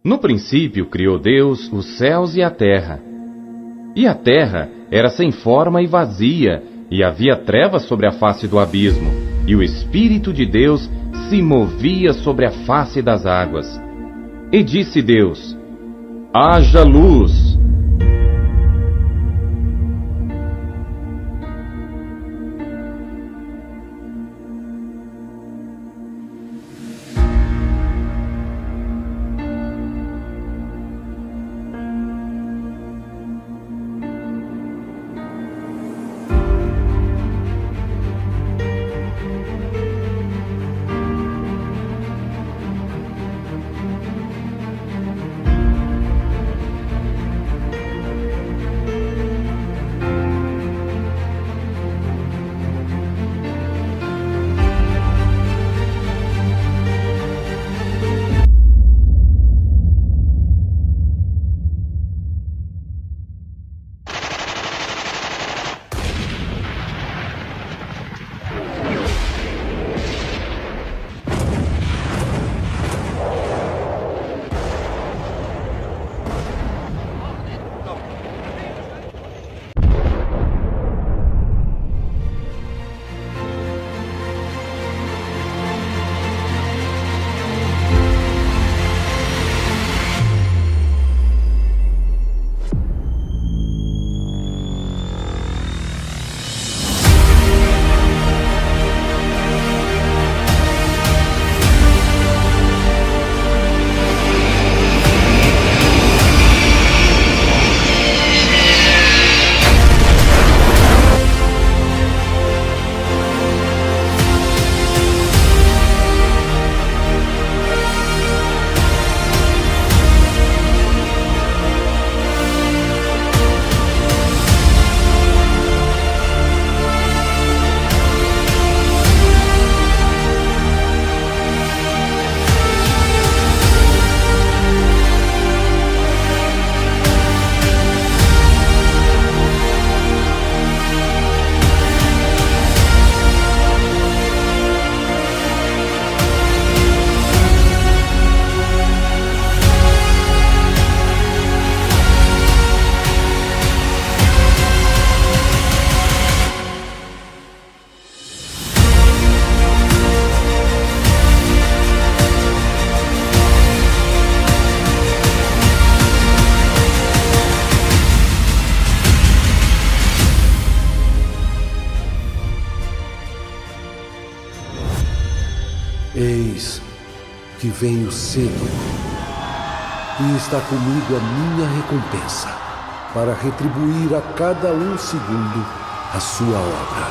No princípio criou Deus os céus e a terra. E a terra era sem forma e vazia, e havia trevas sobre a face do abismo, e o Espírito de Deus se movia sobre a face das águas. E disse Deus: haja luz. Eis que venho cedo, e está comigo a minha recompensa, para retribuir a cada um segundo a sua obra.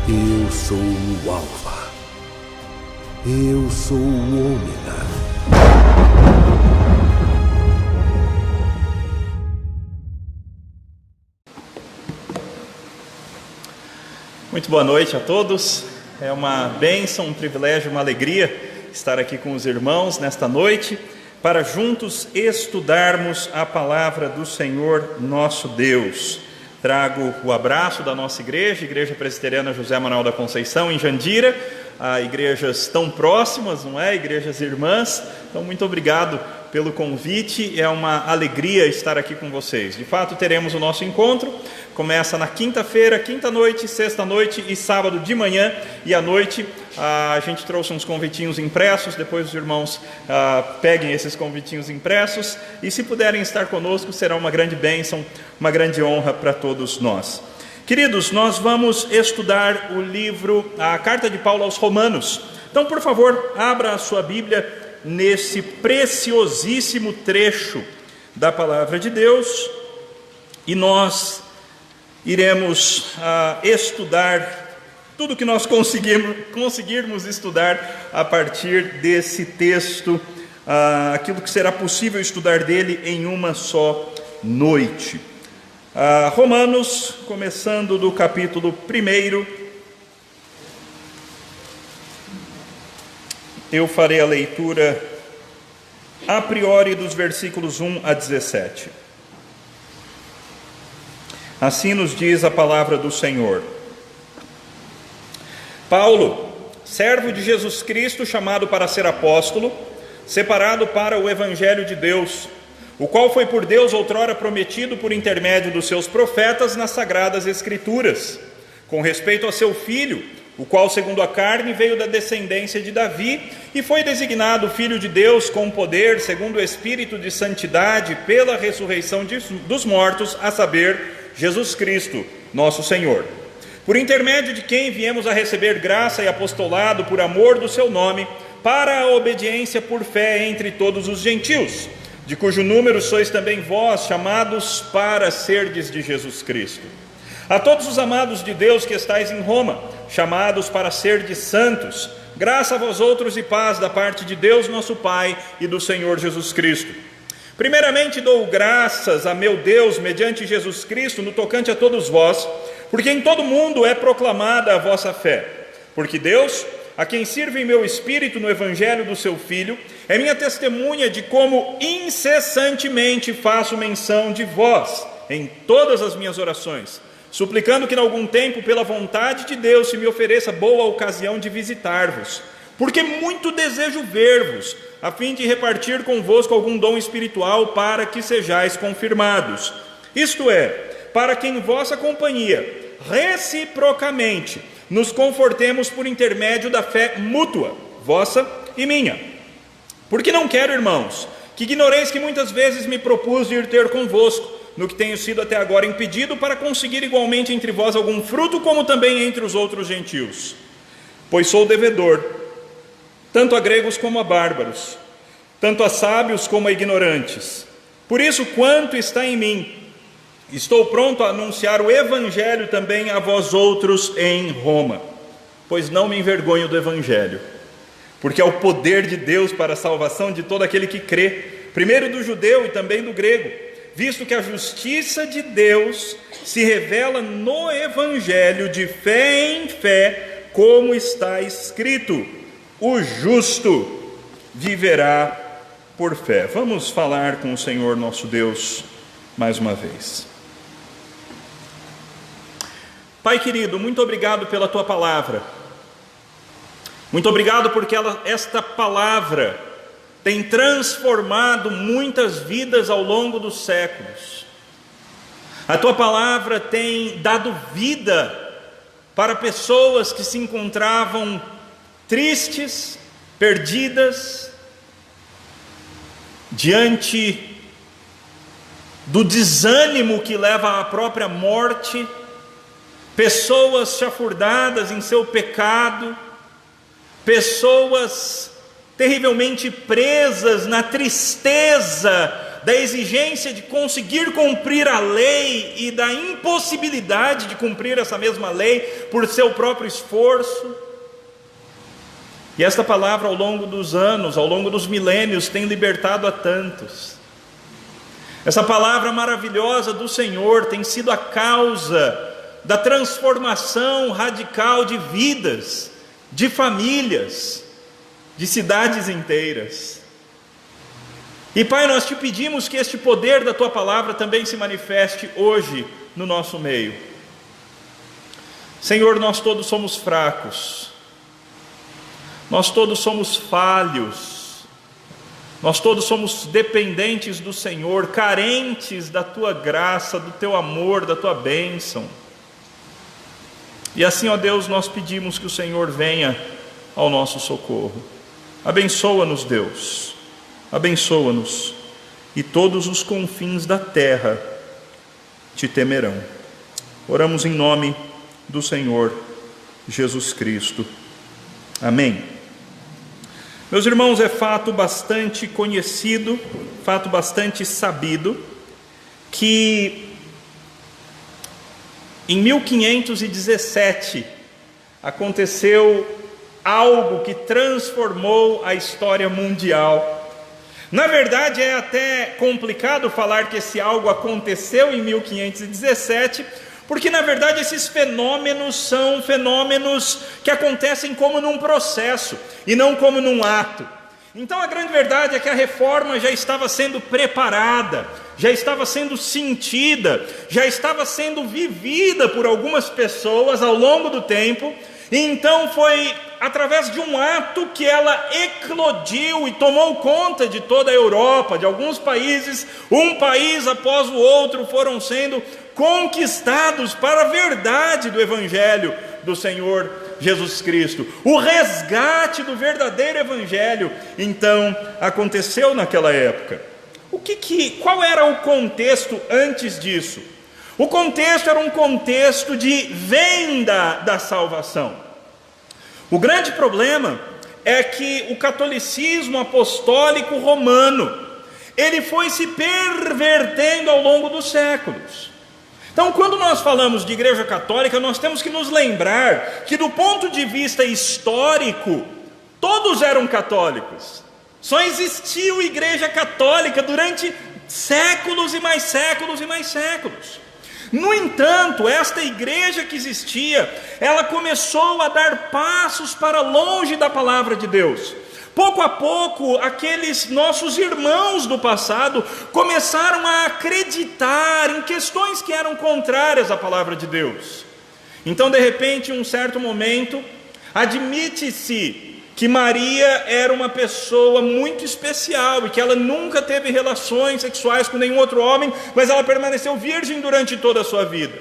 Eu sou o Alfa, eu sou o Ômega. Muito boa noite a todos. É uma bênção, um privilégio, uma alegria estar aqui com os irmãos nesta noite para juntos estudarmos a palavra do Senhor nosso Deus. Trago o abraço da nossa igreja, Igreja Presbiteriana José Manuel da Conceição, em Jandira, a igrejas tão próximas, não é? Igrejas irmãs. Então, muito obrigado pelo convite, é uma alegria estar aqui com vocês. De fato, teremos o nosso encontro, começa na quinta-feira, quinta-noite, sexta-noite e sábado de manhã e à noite. A gente trouxe uns convitinhos impressos, depois os irmãos peguem esses convitinhos impressos e se puderem estar conosco, será uma grande bênção, uma grande honra para todos nós. Queridos, nós vamos estudar o livro, a carta de Paulo aos Romanos. Então, por favor, abra a sua Bíblia nesse preciosíssimo trecho da palavra de Deus e nós iremos estudar tudo que nós conseguirmos estudar a partir desse texto, aquilo que será possível estudar dele em uma só noite. Romanos, começando do capítulo 1, eu farei a leitura a priori dos versículos 1 a 17. Assim nos diz a palavra do Senhor. Paulo, servo de Jesus Cristo, chamado para ser apóstolo, separado para o evangelho de Deus, o qual foi por Deus outrora prometido por intermédio dos seus profetas nas sagradas escrituras, com respeito a seu filho, o qual segundo a carne veio da descendência de Davi e foi designado Filho de Deus com poder, segundo o Espírito de santidade, pela ressurreição dos mortos, a saber, Jesus Cristo, nosso Senhor, por intermédio de quem viemos a receber graça e apostolado por amor do seu nome, para a obediência por fé entre todos os gentios, de cujo número sois também vós, chamados para serdes de Jesus Cristo. A todos os amados de Deus que estáis em Roma, chamados para serdes santos, graça a vós outros e paz da parte de Deus nosso Pai e do Senhor Jesus Cristo. Primeiramente dou graças a meu Deus, mediante Jesus Cristo, no tocante a todos vós, porque em todo mundo é proclamada a vossa fé. Porque Deus, a quem sirvo em meu espírito no evangelho do seu Filho, é minha testemunha de como incessantemente faço menção de vós em todas as minhas orações, suplicando que em algum tempo, pela vontade de Deus, se me ofereça boa ocasião de visitar-vos, porque muito desejo ver-vos, a fim de repartir convosco algum dom espiritual, para que sejais confirmados, isto é, para que em vossa companhia, reciprocamente, nos confortemos por intermédio da fé mútua, vossa e minha. Porque não quero, irmãos, que ignoreis que muitas vezes me propus de ir ter convosco, no que tenho sido até agora impedido, para conseguir igualmente entre vós algum fruto, como também entre os outros gentios. Pois sou devedor, tanto a gregos como a bárbaros, tanto a sábios como a ignorantes. Por isso, quanto está em mim, estou pronto a anunciar o evangelho também a vós outros em Roma, pois não me envergonho do evangelho, porque é o poder de Deus para a salvação de todo aquele que crê, primeiro do judeu e também do grego, visto que a justiça de Deus se revela no evangelho de fé em fé, como está escrito: o justo viverá por fé. Vamos falar com o Senhor nosso Deus mais uma vez. Pai querido, muito obrigado pela tua palavra. Muito obrigado porque esta palavra tem transformado muitas vidas ao longo dos séculos. A tua palavra tem dado vida para pessoas que se encontravam tristes, perdidas, diante do desânimo que leva à própria morte, pessoas chafurdadas em seu pecado, pessoas terrivelmente presas na tristeza da exigência de conseguir cumprir a lei e da impossibilidade de cumprir essa mesma lei por seu próprio esforço. E esta palavra, ao longo dos anos, ao longo dos milênios, tem libertado a tantos. Essa palavra maravilhosa do Senhor tem sido a causa da transformação radical de vidas, de famílias, de cidades inteiras. E Pai, nós te pedimos que este poder da tua palavra também se manifeste hoje no nosso meio. Senhor, nós todos somos fracos, nós todos somos falhos, nós todos somos dependentes do Senhor, carentes da tua graça, do teu amor, da tua bênção. E assim, ó Deus, nós pedimos que o Senhor venha ao nosso socorro. Abençoa-nos, Deus, abençoa-nos, e todos os confins da terra te temerão. Oramos em nome do Senhor Jesus Cristo. Amém. Meus irmãos, é fato bastante conhecido, fato bastante sabido, que em 1517 aconteceu algo que transformou a história mundial. Na verdade, é até complicado falar que esse algo aconteceu em 1517, porque na verdade esses fenômenos são fenômenos que acontecem como num processo e não como num ato. Então a grande verdade é que a reforma já estava sendo preparada, já estava sendo sentida, já estava sendo vivida por algumas pessoas ao longo do tempo, e então foi através de um ato que ela eclodiu e tomou conta de toda a Europa, de alguns países, um país após o outro foram sendo conquistados para a verdade do Evangelho do Senhor Jesus Cristo. O resgate do verdadeiro Evangelho, então, aconteceu naquela época. Qual era o contexto antes disso? O contexto era um contexto de venda da salvação. O grande problema é que o catolicismo apostólico romano, ele foi se pervertendo ao longo dos séculos. Então, quando nós falamos de igreja católica, nós temos que nos lembrar que, do ponto de vista histórico, todos eram católicos. Só existiu igreja católica durante séculos e mais séculos e mais séculos. No entanto, esta igreja que existia, ela começou a dar passos para longe da palavra de Deus. Pouco a pouco, aqueles nossos irmãos do passado começaram a acreditar em questões que eram contrárias à palavra de Deus. Então, de repente, em um certo momento, admite-se que Maria era uma pessoa muito especial e que ela nunca teve relações sexuais com nenhum outro homem, mas ela permaneceu virgem durante toda a sua vida.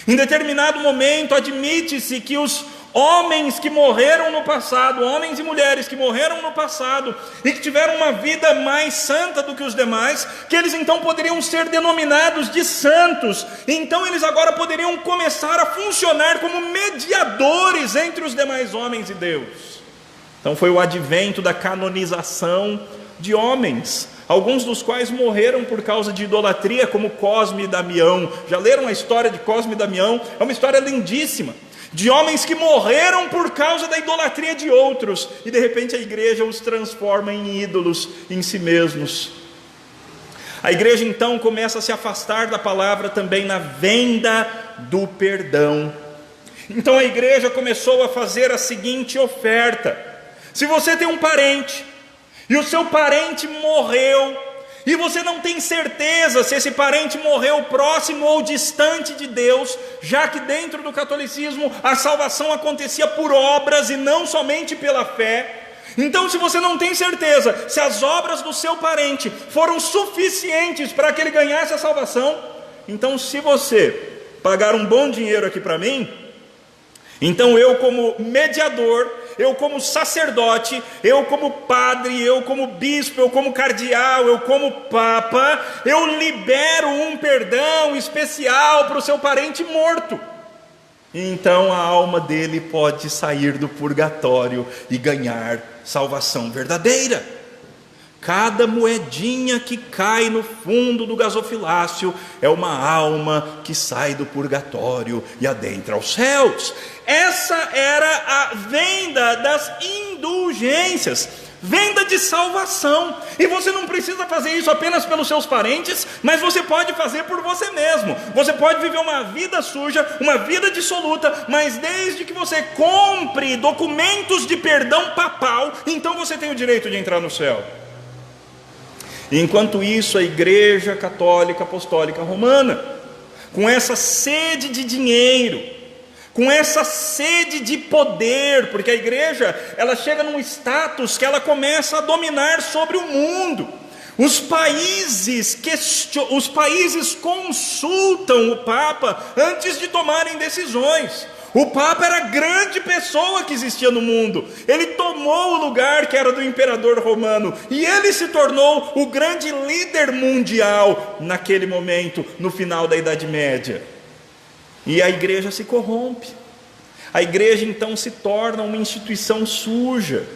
Em determinado momento, admite-se que os homens que morreram no passado, homens e mulheres que morreram no passado e que tiveram uma vida mais santa do que os demais, que eles então poderiam ser denominados de santos. Então eles agora poderiam começar a funcionar como mediadores entre os demais homens e Deus. Então foi o advento da canonização de homens, alguns dos quais morreram por causa de idolatria, como Cosme e Damião. Já leram a história de Cosme e Damião? É uma história lindíssima, de homens que morreram por causa da idolatria de outros, e de repente a igreja os transforma em ídolos em si mesmos. A igreja então começa a se afastar da palavra também na venda do perdão. Então a igreja começou a fazer a seguinte oferta: se você tem um parente, e o seu parente morreu, e você não tem certeza se esse parente morreu próximo ou distante de Deus, já que dentro do catolicismo a salvação acontecia por obras e não somente pela fé, então se você não tem certeza se as obras do seu parente foram suficientes para que ele ganhasse a salvação, então se você pagar um bom dinheiro aqui para mim, então eu como mediador, eu como sacerdote, eu como padre, eu como bispo, eu como cardeal, eu como papa, eu libero um perdão especial para o seu parente morto. Então a alma dele pode sair do purgatório e ganhar salvação verdadeira. Cada moedinha que cai no fundo do gasofilácio é uma alma que sai do purgatório e adentra aos céus. Essa era a venda das indulgências, venda de salvação. E você não precisa fazer isso apenas pelos seus parentes, mas você pode fazer por você mesmo. Você pode viver uma vida suja, uma vida dissoluta, mas desde que você compre documentos de perdão papal, então você tem o direito de entrar no céu. Enquanto isso, a Igreja Católica Apostólica Romana, com essa sede de dinheiro, com essa sede de poder, porque a igreja, ela chega num status que ela começa a dominar sobre o mundo. Os países consultam o Papa antes de tomarem decisões. O Papa era a grande pessoa que existia no mundo. Ele tomou o lugar que era do imperador romano, e ele se tornou o grande líder mundial naquele momento, no final da Idade Média. E a igreja se corrompe. A igreja então se torna uma instituição suja,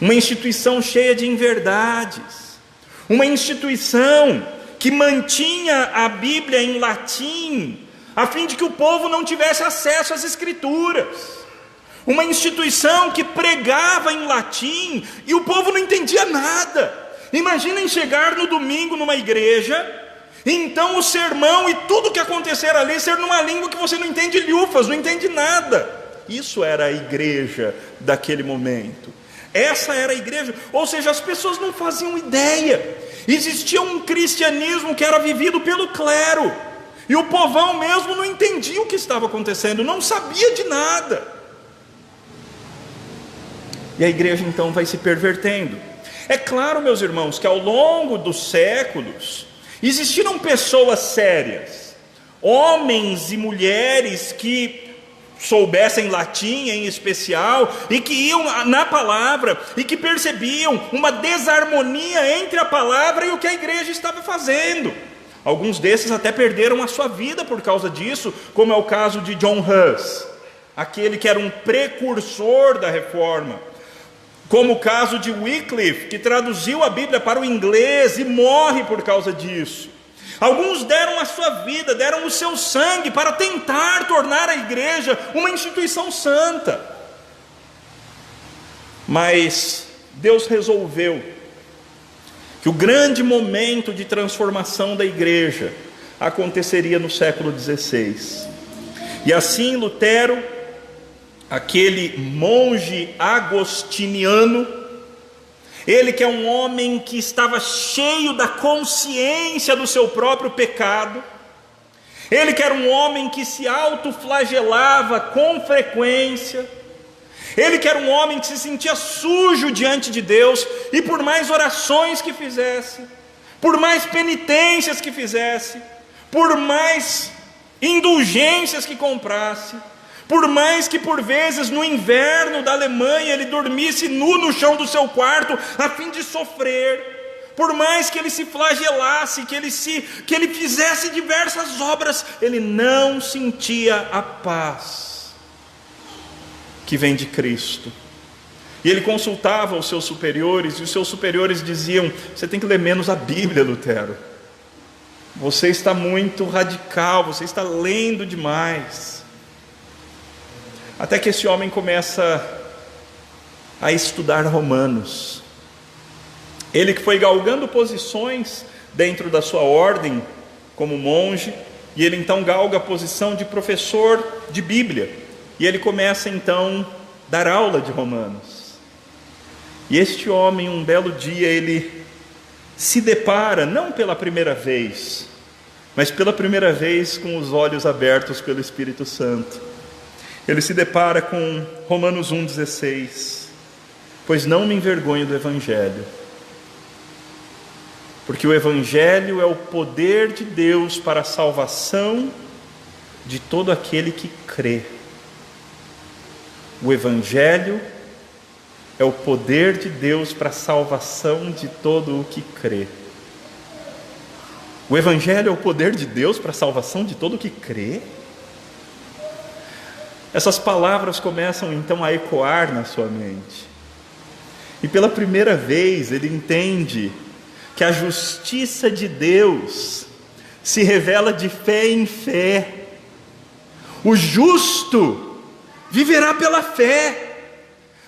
uma instituição cheia de inverdades, uma instituição que mantinha a Bíblia em latim, a fim de que o povo não tivesse acesso às escrituras. Uma instituição que pregava em latim e o povo não entendia nada. Imaginem chegar no domingo numa igreja, e então o sermão e tudo que acontecer ali ser numa língua que você não entende lhufas, não entende nada. Isso era a igreja daquele momento. Essa era a igreja, ou seja, as pessoas não faziam ideia. Existia um cristianismo que era vivido pelo clero, e o povão mesmo não entendia o que estava acontecendo, não sabia de nada. E a igreja então vai se pervertendo. É claro, meus irmãos, que ao longo dos séculos existiram pessoas sérias, homens e mulheres que soubessem latim em especial, e que iam na palavra, e que percebiam uma desarmonia entre a palavra e o que a igreja estava fazendo. Alguns desses até perderam a sua vida por causa disso, como é o caso de John Huss, aquele que era um precursor da reforma, como o caso de Wycliffe, que traduziu a Bíblia para o inglês e morre por causa disso. Alguns deram a sua vida, deram o seu sangue para tentar tornar a igreja uma instituição santa. Mas Deus resolveu que o grande momento de transformação da igreja aconteceria no século XVI. E assim Lutero, aquele monge agostiniano, ele que é um homem que estava cheio da consciência do seu próprio pecado, ele que era um homem que se autoflagelava com frequência, ele que era um homem que se sentia sujo diante de Deus, e por mais orações que fizesse, por mais penitências que fizesse, por mais indulgências que comprasse, por mais que por vezes no inverno da Alemanha ele dormisse nu no chão do seu quarto a fim de sofrer, por mais que ele se flagelasse, que ele fizesse diversas obras, ele não sentia a paz que vem de Cristo. E ele consultava os seus superiores, e os seus superiores diziam: você tem que ler menos a Bíblia, Lutero, você está muito radical, você está lendo demais. Até que esse homem começa a estudar Romanos. Ele que foi galgando posições dentro da sua ordem como monge, e ele então galga a posição de professor de Bíblia, e ele começa então a dar aula de Romanos. E este homem, um belo dia, ele se depara, não pela primeira vez, mas pela primeira vez com os olhos abertos pelo Espírito Santo. Ele se depara com Romanos 1,16: pois não me envergonho do Evangelho, porque o Evangelho é o poder de Deus para a salvação de todo aquele que crê. O Evangelho é o poder de Deus para a salvação de todo o que crê. O Evangelho é o poder de Deus para a salvação de todo o que crê? Essas palavras começam então a ecoar na sua mente. E pela primeira vez ele entende que a justiça de Deus se revela de fé em fé. O justo viverá pela fé,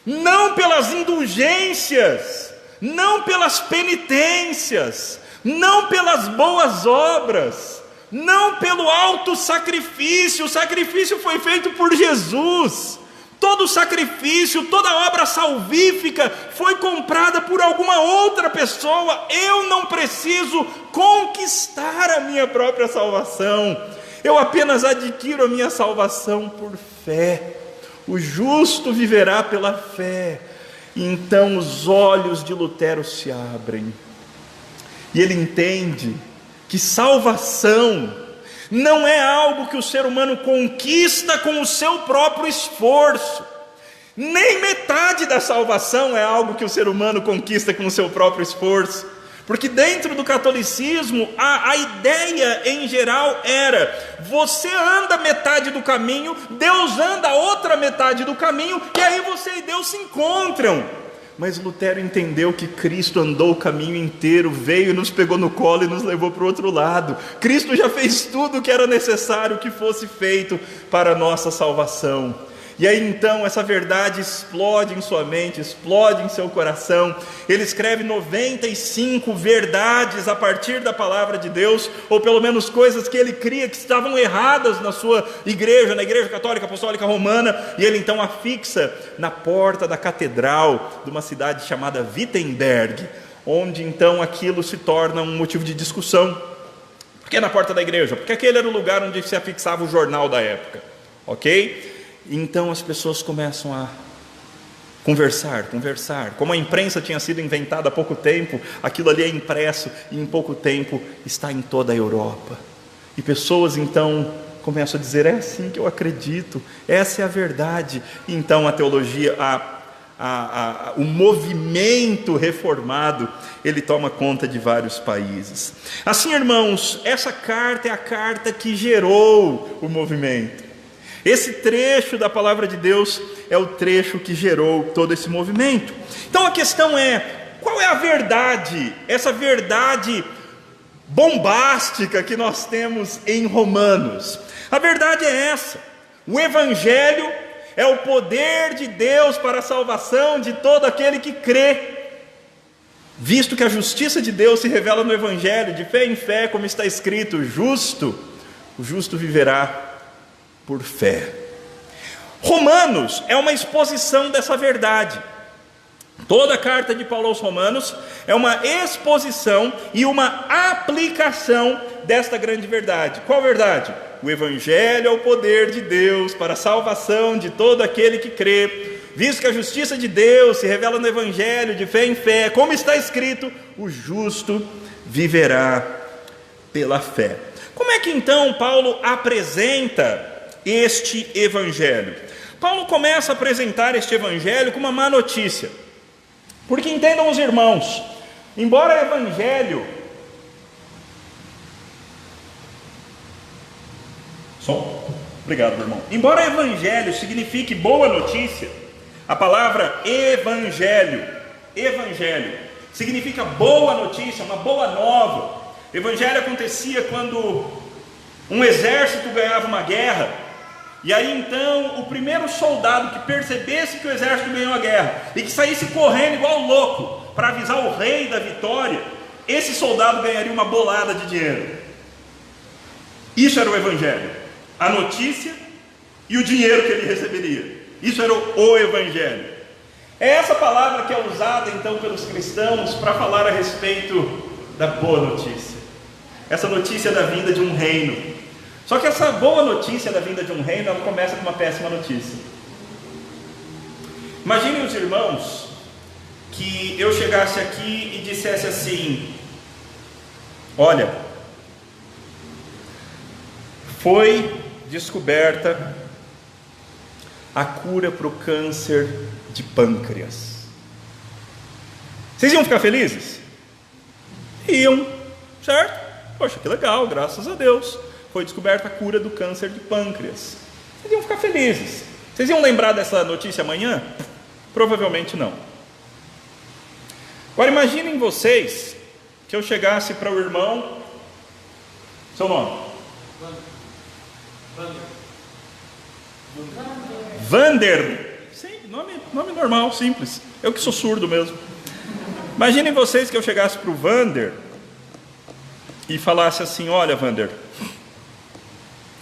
não pelas indulgências, não pelas penitências, não pelas boas obras, não pelo alto sacrifício. O sacrifício foi feito por Jesus. Todo sacrifício, toda obra salvífica foi comprada por alguma outra pessoa. Eu não preciso conquistar a minha própria salvação. Eu apenas adquiro a minha salvação por fé. O justo viverá pela fé. E então os olhos de Lutero se abrem. E ele entende que salvação não é algo que o ser humano conquista com o seu próprio esforço. Nem metade da salvação é algo que o ser humano conquista com o seu próprio esforço. Porque dentro do catolicismo, a ideia em geral era: você anda metade do caminho, Deus anda a outra metade do caminho, e aí você e Deus se encontram. Mas Lutero entendeu que Cristo andou o caminho inteiro, veio, nos pegou no colo e nos levou para o outro lado. Cristo já fez tudo o que era necessário que fosse feito para a nossa salvação. E aí então essa verdade explode em sua mente, explode em seu coração. Ele escreve 95 verdades a partir da palavra de Deus, ou pelo menos coisas que ele cria que estavam erradas na sua igreja, na igreja católica apostólica romana, e ele então afixa na porta da catedral de uma cidade chamada Wittenberg, onde então aquilo se torna um motivo de discussão. Por que na porta da igreja? Porque aquele era o lugar onde se afixava o jornal da época, ok? Então as pessoas começam a Conversar. Como a imprensa tinha sido inventada há pouco tempo, aquilo ali é impresso e em pouco tempo está em toda a Europa. E pessoas então começam a dizer: é assim que eu acredito, essa é a verdade. E então a teologia, o movimento reformado, ele toma conta de vários países. Assim, irmãos, essa carta é a carta que gerou o movimento. Esse trecho da palavra de Deus é o trecho que gerou todo esse movimento. Então a questão é: qual é a verdade? Essa verdade bombástica que nós temos em Romanos. A verdade é essa: o Evangelho é o poder de Deus para a salvação de todo aquele que crê. Visto que a justiça de Deus se revela no Evangelho, de fé em fé, como está escrito: o justo viverá por fé. Romanos é uma exposição dessa verdade. Toda a carta de Paulo aos Romanos é uma exposição e uma aplicação desta grande verdade. Qual verdade? O Evangelho é o poder de Deus para a salvação de todo aquele que crê. Visto que a justiça de Deus se revela no Evangelho, de fé em fé, como está escrito: o justo viverá pela fé. Como é que então Paulo apresenta este Evangelho? Paulo começa a apresentar este Evangelho com uma má notícia. Porque entendam os irmãos, embora o Evangelho... Obrigado, irmão. Embora Evangelho signifique boa notícia, a palavra Evangelho significa boa notícia, uma boa nova. Evangelho acontecia quando um exército ganhava uma guerra, e aí então o primeiro soldado que percebesse que o exército ganhou a guerra e que saísse correndo igual louco para avisar o rei da vitória, esse soldado ganharia uma bolada de dinheiro. Isso era o Evangelho, a notícia e o dinheiro que ele receberia. Isso era o Evangelho. É essa palavra que é usada então pelos cristãos para falar a respeito da boa notícia, essa notícia da vinda de um reino. Só que essa boa notícia da vinda de um reino, ela começa com uma péssima notícia. Imaginem os irmãos que eu chegasse aqui e dissesse assim: olha, foi descoberta a cura para o câncer de pâncreas. Vocês iam ficar felizes? Iam, certo? Poxa, que legal, graças a Deus, foi descoberta a cura do câncer de pâncreas. Vocês iam ficar felizes. Vocês iam lembrar dessa notícia amanhã? Provavelmente não. Agora imaginem vocês que eu chegasse para o irmão... Seu nome? Vander. Sim, nome normal, simples. Eu que sou surdo mesmo. Imaginem vocês que eu chegasse para o Vander e falasse assim: olha, Vander,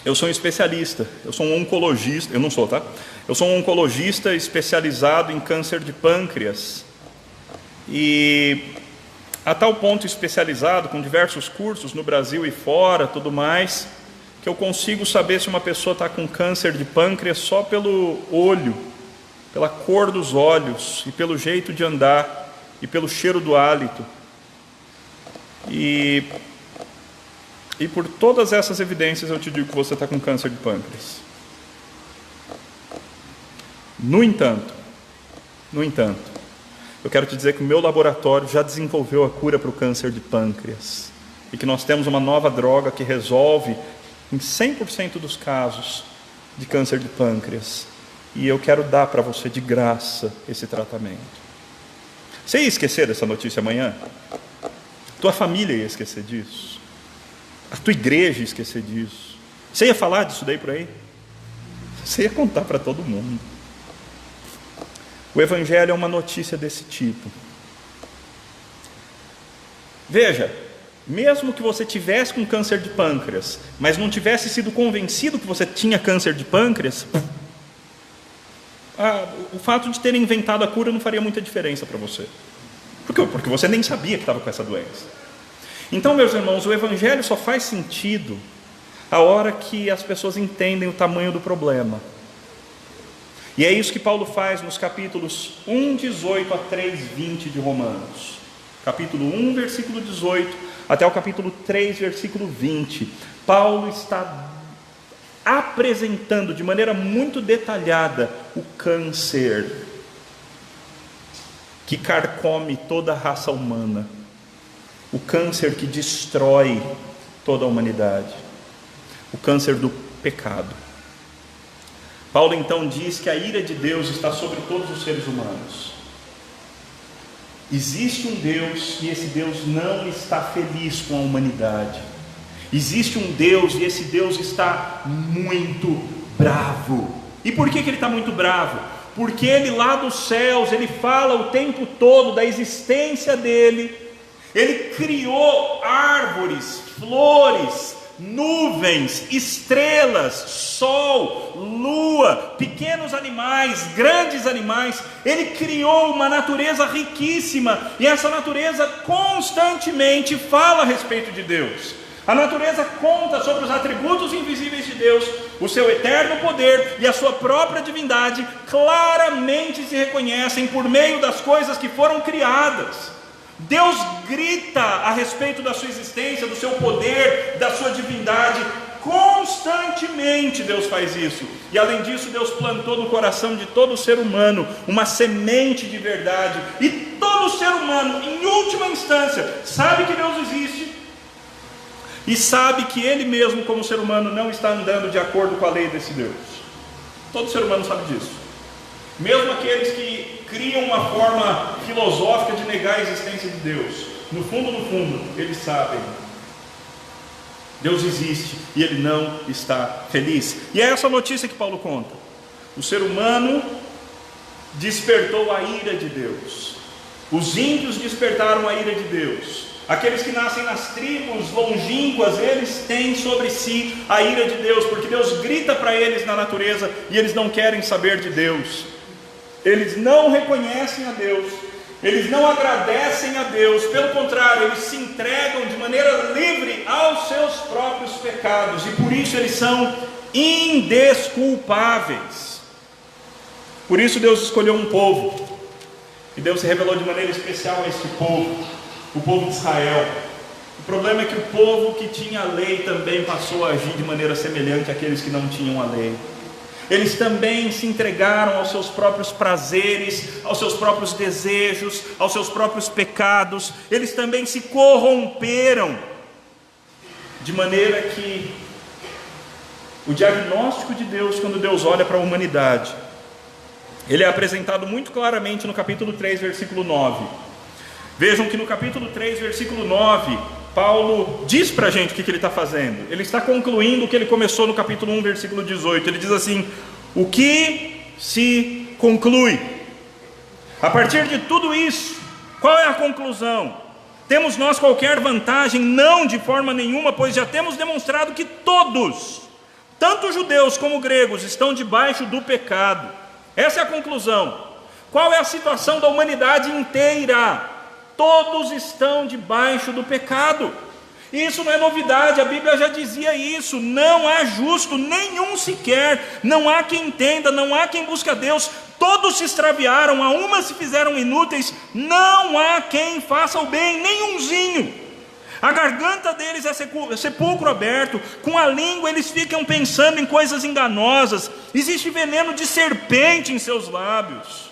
eu sou um especialista, eu sou um oncologista, eu não sou, tá? Eu sou um oncologista especializado em câncer de pâncreas, e a tal ponto especializado, com diversos cursos no Brasil e fora, tudo mais, que eu consigo saber se uma pessoa está com câncer de pâncreas só pelo olho, pela cor dos olhos, e pelo jeito de andar, e pelo cheiro do hálito. E por todas essas evidências eu te digo que você está com câncer de pâncreas. No entanto, eu quero te dizer que o meu laboratório já desenvolveu a cura para o câncer de pâncreas, e que nós temos uma nova droga que resolve em 100% dos casos de câncer de pâncreas, e eu quero dar para você de graça esse tratamento. Você ia esquecer dessa notícia amanhã? Tua família ia esquecer disso? A tua igreja ia esquecer disso? Você ia falar disso daí por aí? Você ia contar para todo mundo. O Evangelho é uma notícia desse tipo. Veja, mesmo que você tivesse com câncer de pâncreas, mas não tivesse sido convencido que você tinha câncer de pâncreas, o fato de terem inventado a cura não faria muita diferença para você. Por quê? Porque você nem sabia que estava com essa doença. Então, meus irmãos, o Evangelho só faz sentido a hora que as pessoas entendem o tamanho do problema. E é isso que Paulo faz nos capítulos 1:18 a 3:20 de Romanos. Capítulo 1, versículo 18, até o capítulo 3, versículo 20. Paulo está apresentando de maneira muito detalhada o câncer que carcome toda a raça humana, o câncer que destrói toda a humanidade, o câncer do pecado. Paulo então diz que a ira de Deus está sobre todos os seres humanos. Existe um Deus e esse Deus não está feliz com a humanidade. Existe um Deus e esse Deus está muito bravo. E por que ele está muito bravo? Porque ele lá dos céus, ele fala o tempo todo da existência dele. Ele criou árvores, flores, nuvens, estrelas, sol, lua, pequenos animais, grandes animais. Ele criou uma natureza riquíssima, e essa natureza constantemente fala a respeito de Deus. A natureza conta sobre os atributos invisíveis de Deus, o seu eterno poder e a sua própria divindade claramente se reconhecem por meio das coisas que foram criadas. Deus grita a respeito da sua existência, do seu poder, da sua divindade. Constantemente Deus faz isso. E além disso, Deus plantou no coração de todo ser humano uma semente de verdade. E todo ser humano, em última instância, sabe que Deus existe e sabe que ele mesmo, como ser humano, não está andando de acordo com a lei desse Deus. Todo ser humano sabe disso. Mesmo aqueles que criam uma forma filosófica de negar a existência de Deus, no fundo, eles sabem. Deus existe e ele não está feliz. E é essa notícia que Paulo conta. O ser humano despertou a ira de Deus. Os índios despertaram a ira de Deus. Aqueles que nascem nas tribos longínquas, eles têm sobre si a ira de Deus, porque Deus grita para eles na natureza e eles não querem saber de Deus. Eles não reconhecem a Deus, eles não agradecem a Deus, pelo contrário, eles se entregam de maneira livre aos seus próprios pecados, e por isso eles são indesculpáveis. Por isso Deus escolheu um povo, e Deus se revelou de maneira especial a este povo, o povo de Israel. O problema é que o povo que tinha a lei também passou a agir de maneira semelhante àqueles que não tinham a lei. Eles também se entregaram aos seus próprios prazeres, aos seus próprios desejos, aos seus próprios pecados. Eles também se corromperam, de maneira que o diagnóstico de Deus, quando Deus olha para a humanidade, ele é apresentado muito claramente no capítulo 3, versículo 9. Vejam que no capítulo 3, versículo 9, Paulo diz para a gente o que ele está fazendo. Ele está concluindo o que ele começou no capítulo 1, versículo 18. Ele diz assim: o que se conclui? A partir de tudo isso, qual é a conclusão? Temos nós qualquer vantagem? Não, de forma nenhuma, pois já temos demonstrado que todos, tanto judeus como gregos, estão debaixo do pecado. Essa é a conclusão. Qual é a situação da humanidade inteira? Todos estão debaixo do pecado. Isso não é novidade, a Bíblia já dizia isso. Não há justo nenhum sequer, não há quem entenda, não há quem busque a Deus. Todos se extraviaram, a uma se fizeram inúteis. Não há quem faça o bem, nenhumzinho. A garganta deles é sepulcro aberto, com a língua eles ficam pensando em coisas enganosas. Existe veneno de serpente em seus lábios.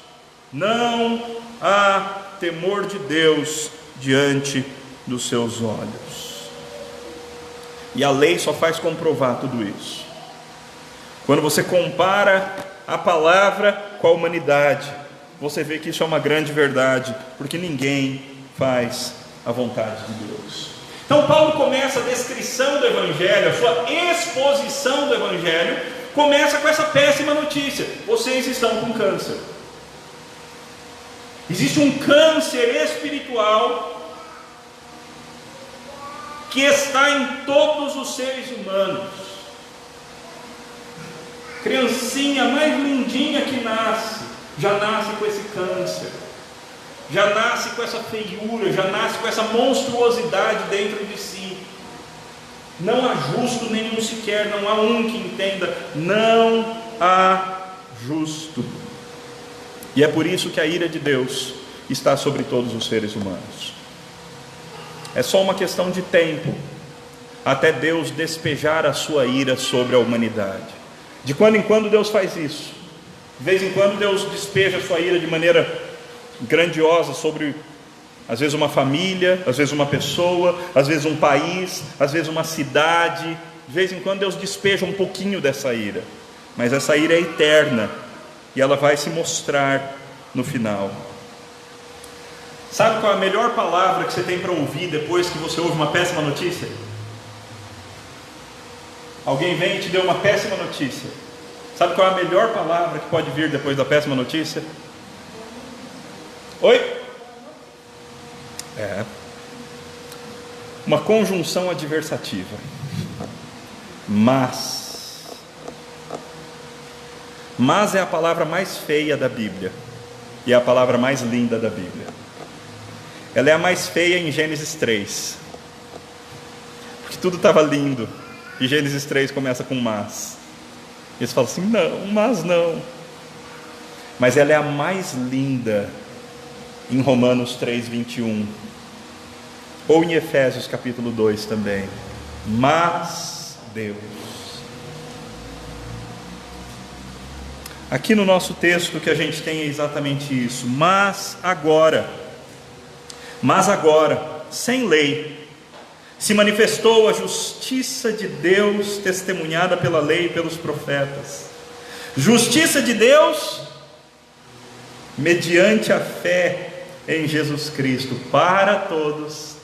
Não há temor de Deus diante dos seus olhos. E a lei só faz comprovar tudo isso. Quando você compara a palavra com a humanidade, você vê que isso é uma grande verdade, porque ninguém faz a vontade de Deus. Então Paulo começa a descrição do Evangelho, a sua exposição do Evangelho, começa com essa péssima notícia: vocês estão com câncer. Existe um câncer espiritual que está em todos os seres humanos. Criancinha mais lindinha que nasce, já nasce com esse câncer, já nasce com essa feiura, já nasce com essa monstruosidade dentro de si. Não há justo nenhum sequer, não há um que entenda, não há justo. E é por isso que a ira de Deus está sobre todos os seres humanos. É só uma questão de tempo até Deus despejar a sua ira sobre a humanidade. De quando em quando Deus faz isso. De vez em quando Deus despeja a sua ira de maneira grandiosa sobre, às vezes, uma família, às vezes uma pessoa, às vezes um país, às vezes uma cidade. De vez em quando Deus despeja um pouquinho dessa ira, mas essa ira é eterna e ela vai se mostrar no final. Sabe qual é a melhor palavra que você tem para ouvir depois que você ouve uma péssima notícia? Alguém vem e te deu uma péssima notícia. Sabe qual é a melhor palavra que pode vir depois da péssima notícia? Oi? Uma conjunção adversativa. Mas é a palavra mais feia da Bíblia e é a palavra mais linda da Bíblia. Ela é a mais feia em Gênesis 3, porque tudo estava lindo, e Gênesis 3 começa com mas. E eles falam assim, não, mas não. Mas ela é a mais linda em Romanos 3:21, ou em Efésios capítulo 2 também. Mas Deus. Aqui no nosso texto que a gente tem é exatamente isso. Mas agora, sem lei, se manifestou a justiça de Deus, testemunhada pela lei e pelos profetas. Justiça de Deus mediante a fé em Jesus Cristo, para todos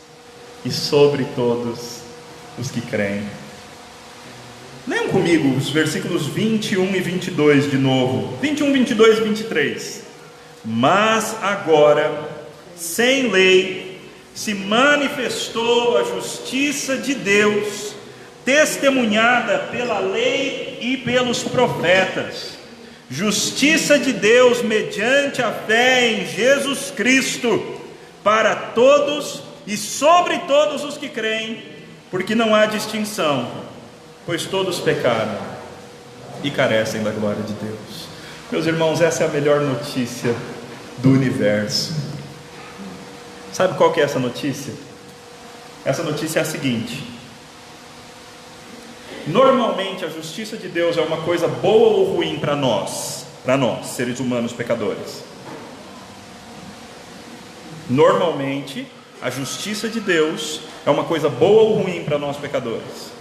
e sobre todos os que creem. Leiam comigo os versículos 21 e 22 de novo. 21, 22 e 23. Mas agora, sem lei, se manifestou a justiça de Deus, testemunhada pela lei e pelos profetas. Justiça de Deus mediante a fé em Jesus Cristo, para todos e sobre todos os que creem, porque não há distinção, pois todos pecaram e carecem da glória de Deus. Meus irmãos, essa é a melhor notícia do universo. Sabe qual que é essa notícia? Essa notícia é a seguinte: normalmente a justiça de Deus é uma coisa boa ou ruim para nós, seres humanos pecadores? Normalmente a justiça de Deus é uma coisa boa ou ruim para nós pecadores?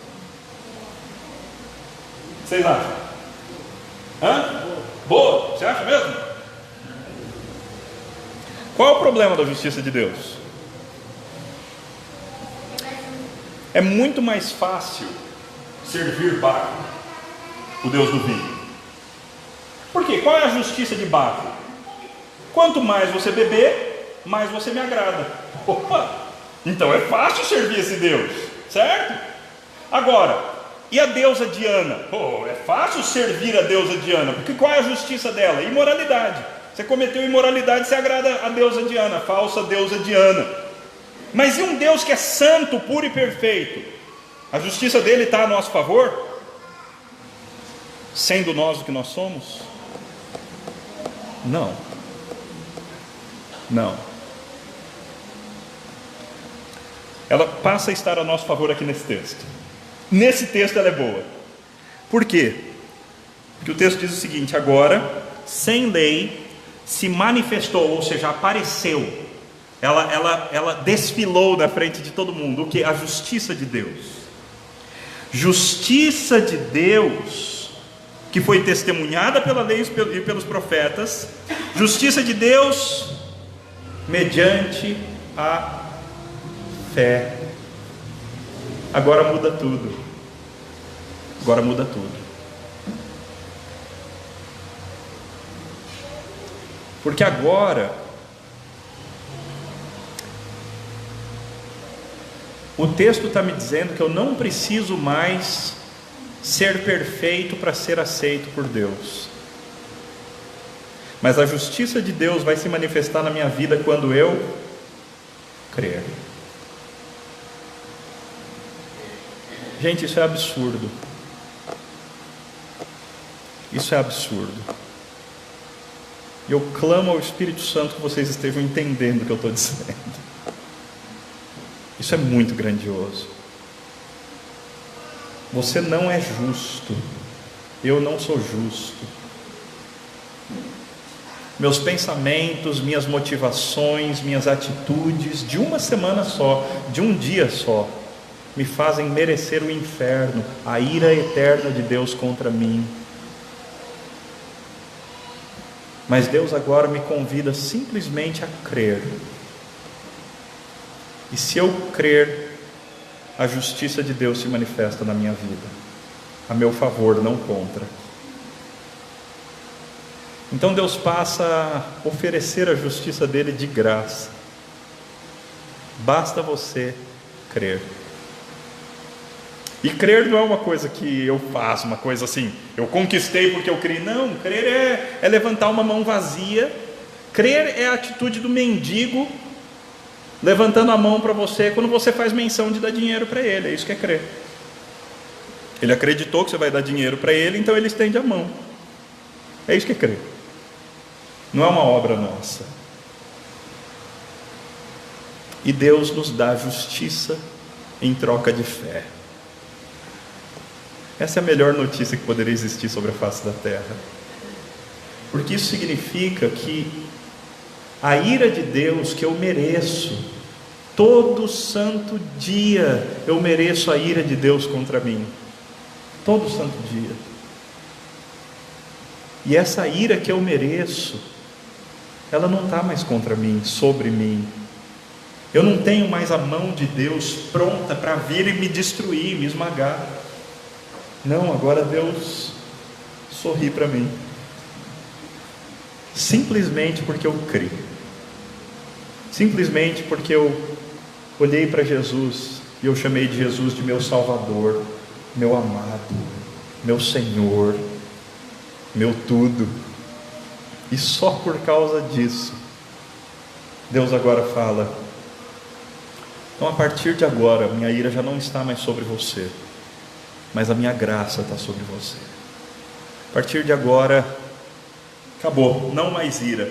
Vocês acham? Boa, você acha mesmo? Qual é o problema da justiça de Deus? É muito mais fácil servir Baco, o Deus do vinho. Por quê? Qual é a justiça de Baco? Quanto mais você beber, mais você me agrada. Opa! Então é fácil servir esse Deus, certo? Agora, e a deusa Diana? É fácil servir a deusa Diana, porque qual é a justiça dela? Imoralidade. Você cometeu imoralidade, você agrada a deusa Diana, a falsa deusa Diana. Mas e um Deus que é santo, puro e perfeito? A justiça dele está a nosso favor? Sendo nós o que nós somos? Não. Ela passa a estar a nosso favor aqui nesse texto. Nesse texto ela é boa. Por quê? Porque o texto diz o seguinte: agora, sem lei, se manifestou, ou seja, apareceu, ela desfilou na frente de todo mundo, o que? A justiça de Deus. Justiça de Deus, que foi testemunhada pela lei e pelos profetas. Justiça de Deus mediante a fé. Agora muda tudo. Porque agora o texto está me dizendo que eu não preciso mais ser perfeito para ser aceito por Deus. Mas a justiça de Deus vai se manifestar na minha vida quando eu crer. Gente, isso é absurdo. E eu clamo ao Espírito Santo que vocês estejam entendendo o que eu estou dizendo. Isso é muito grandioso. Você não é justo. Eu não sou justo. Meus pensamentos, minhas motivações, minhas atitudes, de uma semana só, de um dia só, me fazem merecer o inferno, a ira eterna de Deus contra mim. Mas Deus agora me convida simplesmente a crer. E se eu crer, a justiça de Deus se manifesta na minha vida, a meu favor, não contra. Então Deus passa a oferecer a justiça dele de graça. Basta você crer. E crer não é uma coisa que eu faço, uma coisa assim, eu conquistei porque eu criei. Não, crer é levantar uma mão vazia. Crer é a atitude do mendigo levantando a mão para você quando você faz menção de dar dinheiro para ele. É isso que é crer. Ele acreditou que você vai dar dinheiro para ele, então ele estende a mão. É isso que é crer. Não é uma obra nossa. E Deus nos dá justiça em troca de fé. Essa é a melhor notícia que poderia existir sobre a face da terra. Porque isso significa que a ira de Deus que eu mereço, todo santo dia eu mereço a ira de Deus contra mim. Todo santo dia. E essa ira que eu mereço, ela não está mais contra mim, sobre mim. Eu não tenho mais a mão de Deus pronta para vir e me destruir, me esmagar. Não, agora Deus sorri para mim. Simplesmente porque eu criei. Simplesmente porque eu olhei para Jesus e eu chamei de Jesus de meu Salvador, meu amado, meu Senhor, meu tudo. E só por causa disso, Deus agora fala: então a partir de agora, minha ira já não está mais sobre você, mas a minha graça está sobre você. A partir de agora, acabou, não mais ira,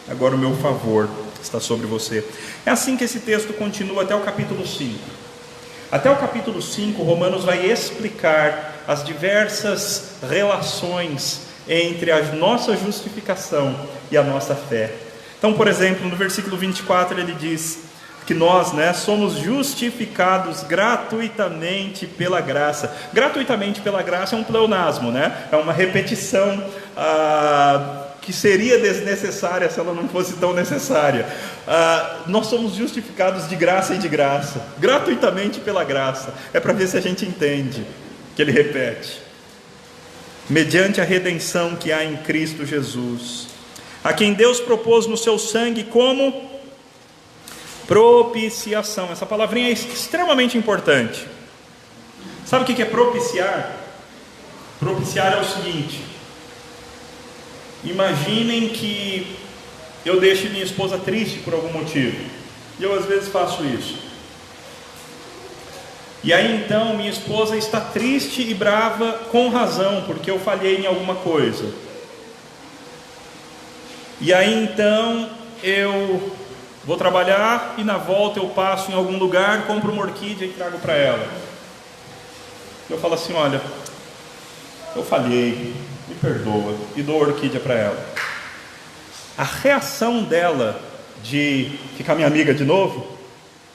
agora o meu favor está sobre você. É assim que esse texto continua até o capítulo 5. Até o capítulo 5, Romanos vai explicar as diversas relações entre a nossa justificação e a nossa fé. Então, por exemplo, no versículo 24 ele diz que nós, somos justificados gratuitamente pela graça. Gratuitamente pela graça é um pleonasmo, é uma repetição que seria desnecessária se ela não fosse tão necessária. Nós somos justificados de graça e de graça, gratuitamente pela graça. É para ver se a gente entende que ele repete: mediante a redenção que há em Cristo Jesus, a quem Deus propôs no seu sangue como propiciação. Essa palavrinha é extremamente importante. Sabe o que é propiciar? Propiciar é o seguinte: imaginem que eu deixo minha esposa triste por algum motivo, e eu às vezes faço isso. E aí então minha esposa está triste e brava com razão, porque eu falhei em alguma coisa. E aí então eu vou trabalhar e na volta eu passo em algum lugar, compro uma orquídea e trago para ela. Eu falo assim: olha, eu falhei, me perdoa, e dou a orquídea para ela. A reação dela de ficar minha amiga de novo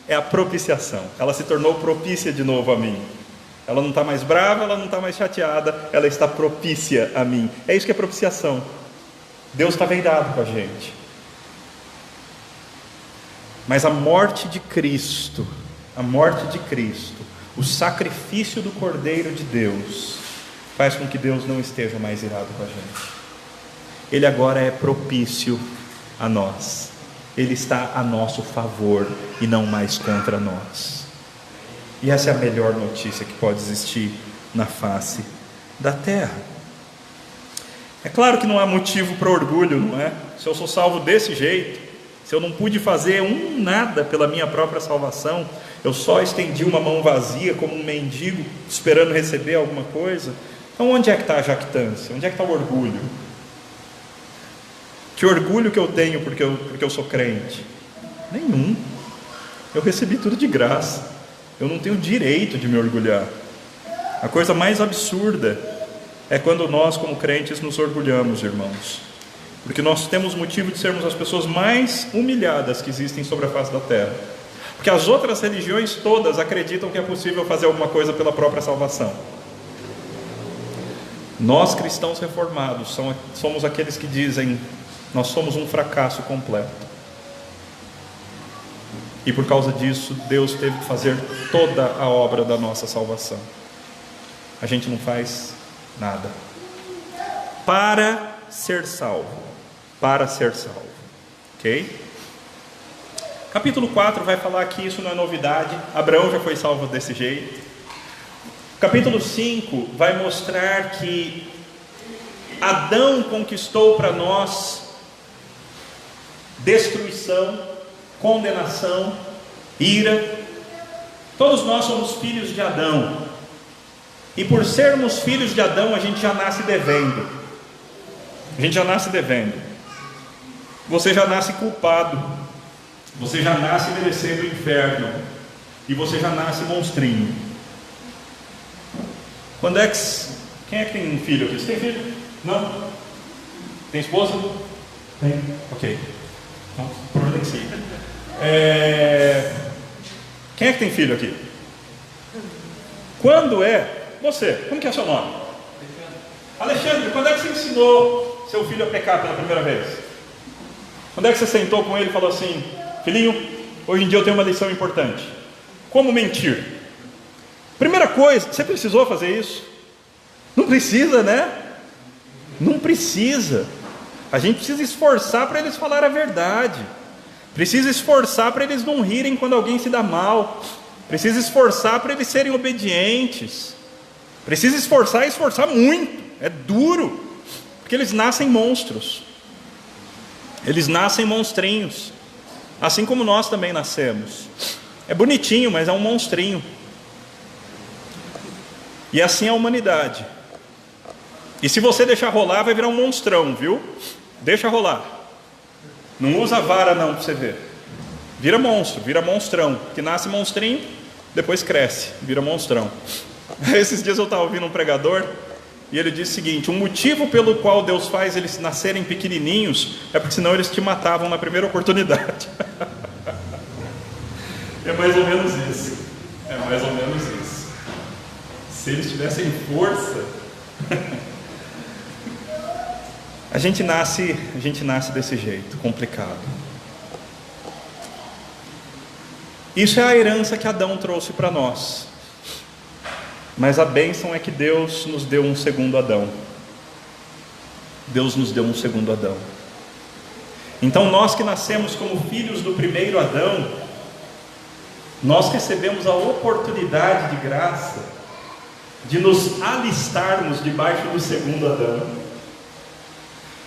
é a propiciação. Ela se tornou propícia de novo a mim. Ela não está mais brava, ela não está mais chateada, ela está propícia a mim. É isso que é propiciação. Deus está veirado com a gente. Mas a morte de Cristo, o sacrifício do Cordeiro de Deus, faz com que Deus não esteja mais irado com a gente. Ele agora é propício a nós. Ele está a nosso favor e não mais contra nós. E essa é a melhor notícia que pode existir na face da terra. É claro que não há motivo para orgulho, não é? Se eu sou salvo desse jeito, se eu não pude fazer nada pela minha própria salvação, eu só estendi uma mão vazia como um mendigo esperando receber alguma coisa, então onde é que está a jactância? Onde é que está o orgulho? Que orgulho que eu tenho porque eu sou crente? Nenhum. Eu recebi tudo de graça. Eu não tenho direito de me orgulhar. A coisa mais absurda é quando nós, como crentes, nos orgulhamos, irmãos. Porque nós temos motivo de sermos as pessoas mais humilhadas que existem sobre a face da terra. Porque as outras religiões todas acreditam que é possível fazer alguma coisa pela própria salvação. Nós, cristãos reformados, somos aqueles que dizem: nós somos um fracasso completo. E por causa disso, Deus teve que fazer toda a obra da nossa salvação. A gente não faz nada. Para ser salvo. Para ser salvo. Ok? Capítulo 4 vai falar que isso não é novidade. Abraão já foi salvo desse jeito. Capítulo 5 vai mostrar que Adão conquistou para nós destruição, condenação, ira. Todos nós somos filhos de Adão. E por sermos filhos de Adão, a gente já nasce devendo. A gente já nasce devendo. Você já nasce culpado. Você já nasce merecendo o inferno. E você já nasce monstrinho. Quem é que tem um filho aqui? Você tem filho? Não? Tem esposa? Tem. Ok. Então, tem que ser. Quem é que tem filho aqui? Quando é? Você. Como que é seu nome? Alexandre, quando é que você ensinou seu filho a pecar pela primeira vez? Quando é que você sentou com ele e falou assim: filhinho, hoje em dia eu tenho uma lição importante. Como mentir? Primeira coisa, você precisou fazer isso? Não precisa, né? Não precisa. A gente precisa esforçar para eles falarem a verdade. Precisa esforçar para eles não rirem quando alguém se dá mal. Precisa esforçar para eles serem obedientes. Precisa esforçar e esforçar muito. É duro. Porque eles nascem monstros. Eles nascem monstrinhos. Assim como nós também nascemos. É bonitinho, mas é um monstrinho. E assim é a humanidade. E se você deixar rolar, vai virar um monstrão, viu? Deixa rolar. Não usa vara não, para você ver. Vira monstro, vira monstrão. Que nasce monstrinho, depois cresce, vira monstrão. Esses dias eu estava ouvindo um pregador, e ele disse o seguinte: o motivo pelo qual Deus faz eles nascerem pequenininhos é porque senão eles te matavam na primeira oportunidade. É mais ou menos isso. É mais ou menos isso. Se eles tivessem força... A gente nasce desse jeito, complicado. Isso é a herança que Adão trouxe para nós. Mas a bênção é que Deus nos deu um segundo Adão. Deus nos deu um segundo Adão. Então nós que nascemos como filhos do primeiro Adão, nós recebemos a oportunidade de graça de nos alistarmos debaixo do segundo Adão.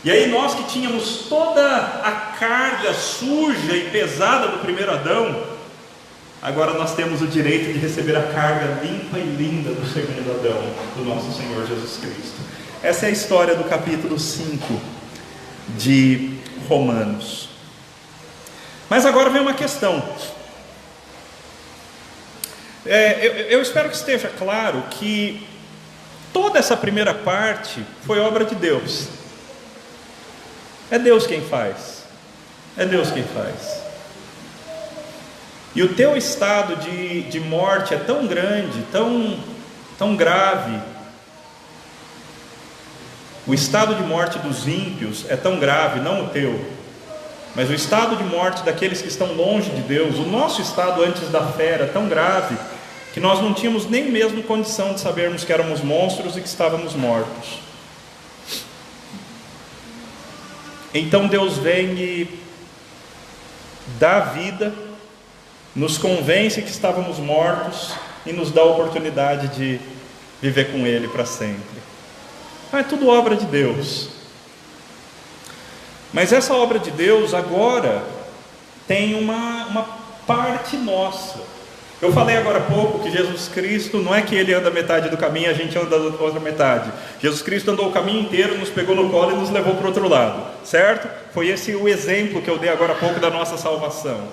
E aí nós que tínhamos toda a carga suja e pesada do primeiro Adão, agora nós temos o direito de receber a carga limpa e linda do segundo Adão, do nosso Senhor Jesus Cristo. Essa é a história do capítulo 5 de Romanos. Mas agora vem uma questão. Eu espero que esteja claro que toda essa primeira parte foi obra de Deus. É Deus quem faz. É Deus quem faz. E o teu estado de morte é tão grande, tão grave. O estado de morte dos ímpios é tão grave, não o teu, mas o estado de morte daqueles que estão longe de Deus. O nosso estado antes da fé era tão grave que nós não tínhamos nem mesmo condição de sabermos que éramos monstros e que estávamos mortos. Então Deus vem e dá vida, nos convence que estávamos mortos e nos dá a oportunidade de viver com Ele para sempre. Então é tudo obra de Deus. Mas essa obra de Deus agora tem uma parte nossa. Eu falei agora há pouco que Jesus Cristo não é que ele anda metade do caminho e a gente anda a outra metade. Jesus Cristo andou o caminho inteiro, nos pegou no colo e nos levou para o outro lado, certo? Foi esse o exemplo que eu dei agora há pouco da nossa salvação.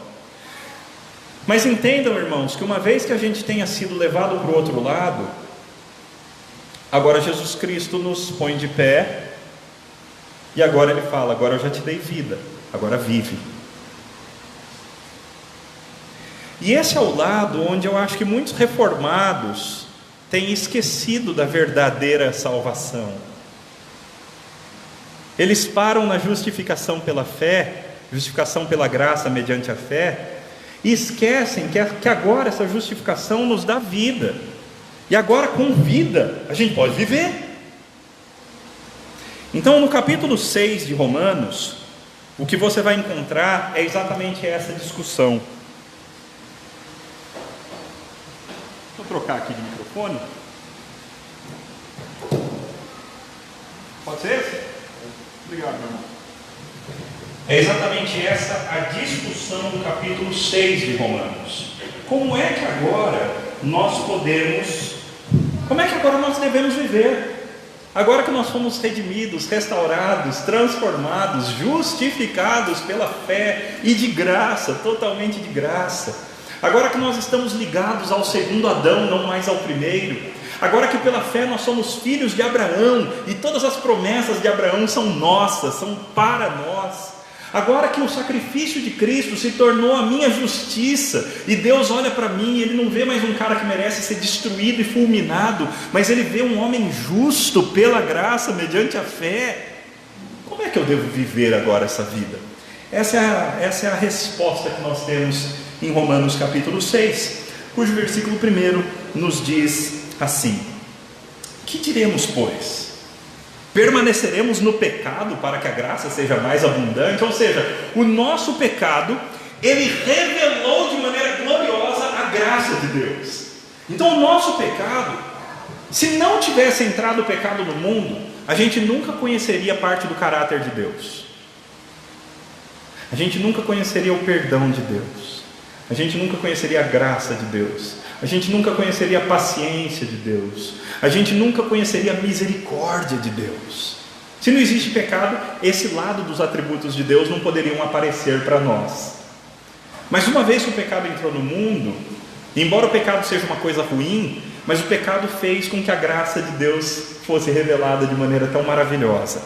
Mas entendam, irmãos, que uma vez que a gente tenha sido levado para o outro lado, agora Jesus Cristo nos põe de pé e agora ele fala: agora eu já te dei vida, agora vive. E esse é o lado onde eu acho que muitos reformados têm esquecido da verdadeira salvação. Eles param na justificação pela fé, justificação pela graça mediante a fé, e esquecem que agora essa justificação nos dá vida. E agora com vida a gente pode viver. Então no capítulo 6 de Romanos, o que você vai encontrar é exatamente essa discussão. Vou trocar aqui de microfone. Pode ser esse? Obrigado, meu irmão. É exatamente essa a discussão do capítulo 6 de Romanos. Como é que agora nós podemos, como é que agora nós devemos viver? Agora que nós fomos redimidos, restaurados, transformados, justificados pela fé e de graça, totalmente de graça. Agora que nós estamos ligados ao segundo Adão, não mais ao primeiro. Agora que pela fé nós somos filhos de Abraão e todas as promessas de Abraão são nossas, são para nós. Agora que o sacrifício de Cristo se tornou a minha justiça e Deus olha para mim e Ele não vê mais um cara que merece ser destruído e fulminado, mas Ele vê um homem justo pela graça, mediante a fé. Como é que eu devo viver agora essa vida? Essa é a resposta que nós temos em Romanos capítulo 6, cujo versículo 1 nos diz assim: que diremos, pois? Permaneceremos no pecado para que a graça seja mais abundante? Ou seja, o nosso pecado, ele revelou de maneira gloriosa a graça de Deus. Então o nosso pecado, se não tivesse entrado o pecado no mundo, a gente nunca conheceria parte do caráter de Deus. A gente nunca conheceria o perdão de Deus. A gente nunca conheceria a graça de Deus. A gente nunca conheceria a paciência de Deus. A gente nunca conheceria a misericórdia de Deus. Se não existe pecado, esse lado dos atributos de Deus não poderiam aparecer para nós. Mas uma vez que o pecado entrou no mundo, embora o pecado seja uma coisa ruim, mas o pecado fez com que a graça de Deus fosse revelada de maneira tão maravilhosa.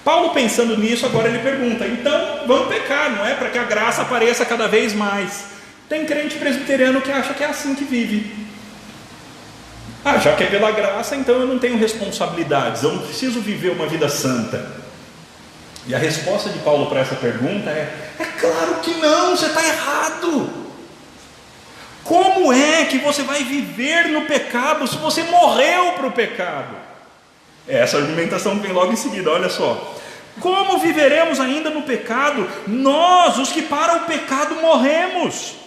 Paulo, pensando nisso, agora ele pergunta: então vamos pecar, não é? Para que a graça apareça cada vez mais. Tem crente presbiteriano que acha que é assim que vive. Já que é pela graça, então eu não tenho responsabilidades, eu não preciso viver uma vida santa. E a resposta de Paulo para essa pergunta é claro que não, você está errado. Como é que você vai viver no pecado se você morreu para o pecado? Essa argumentação vem logo em seguida, olha só. Como viveremos ainda no pecado, nós, os que para o pecado morremos?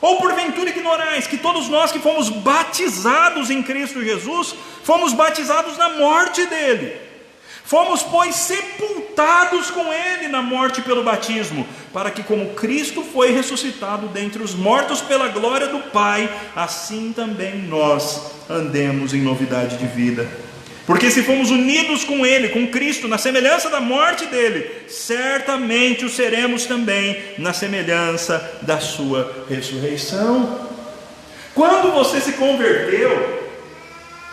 Ou porventura ignorais que todos nós que fomos batizados em Cristo Jesus, fomos batizados na morte dele. Fomos, pois, sepultados com ele na morte pelo batismo, para que como Cristo foi ressuscitado dentre os mortos pela glória do Pai, assim também nós andemos em novidade de vida. Porque se fomos unidos com ele, com Cristo, na semelhança da morte dele, certamente o seremos também na semelhança da sua ressurreição. Quando você se converteu,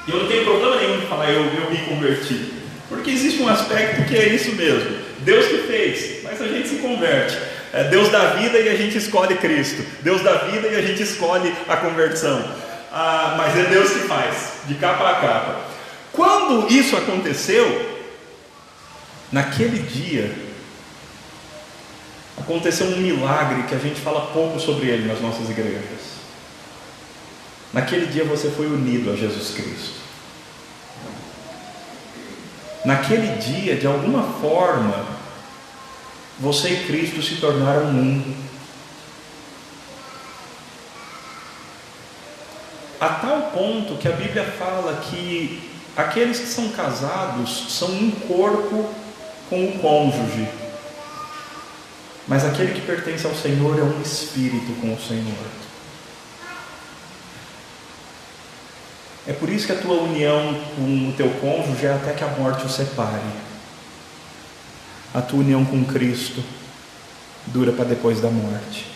e eu não tenho problema nenhum de falar eu me converti, porque existe um aspecto que é isso mesmo, Deus que fez, mas a gente se converte. Deus dá vida e a gente escolhe Cristo, Deus dá vida e a gente escolhe a conversão, mas é Deus que faz, de capa a capa. Quando isso aconteceu, naquele dia, aconteceu um milagre que a gente fala pouco sobre ele nas nossas igrejas. Naquele dia você foi unido a Jesus Cristo. Naquele dia, de alguma forma, você e Cristo se tornaram um. A tal ponto que a Bíblia fala que aqueles que são casados são um corpo com o cônjuge, mas aquele que pertence ao Senhor é um espírito com o Senhor. É por isso que a tua união com o teu cônjuge é até que a morte o separe. A tua união com Cristo dura para depois da morte.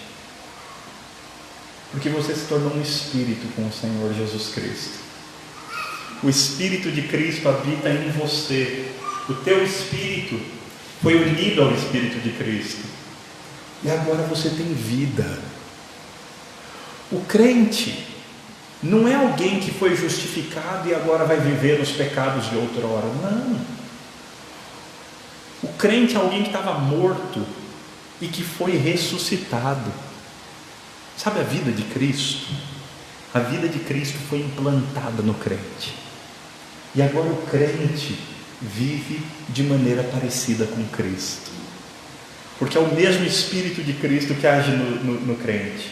Porque você se tornou um espírito com o Senhor Jesus Cristo. O Espírito de Cristo habita em você. O teu espírito foi unido ao Espírito de Cristo. E agora você tem vida. O crente não é alguém que foi justificado e agora vai viver nos pecados de outrora. Não. O crente é alguém que estava morto e que foi ressuscitado. Sabe a vida de Cristo? A vida de Cristo foi implantada no crente. E agora o crente vive de maneira parecida com Cristo. Porque é o mesmo Espírito de Cristo que age no crente.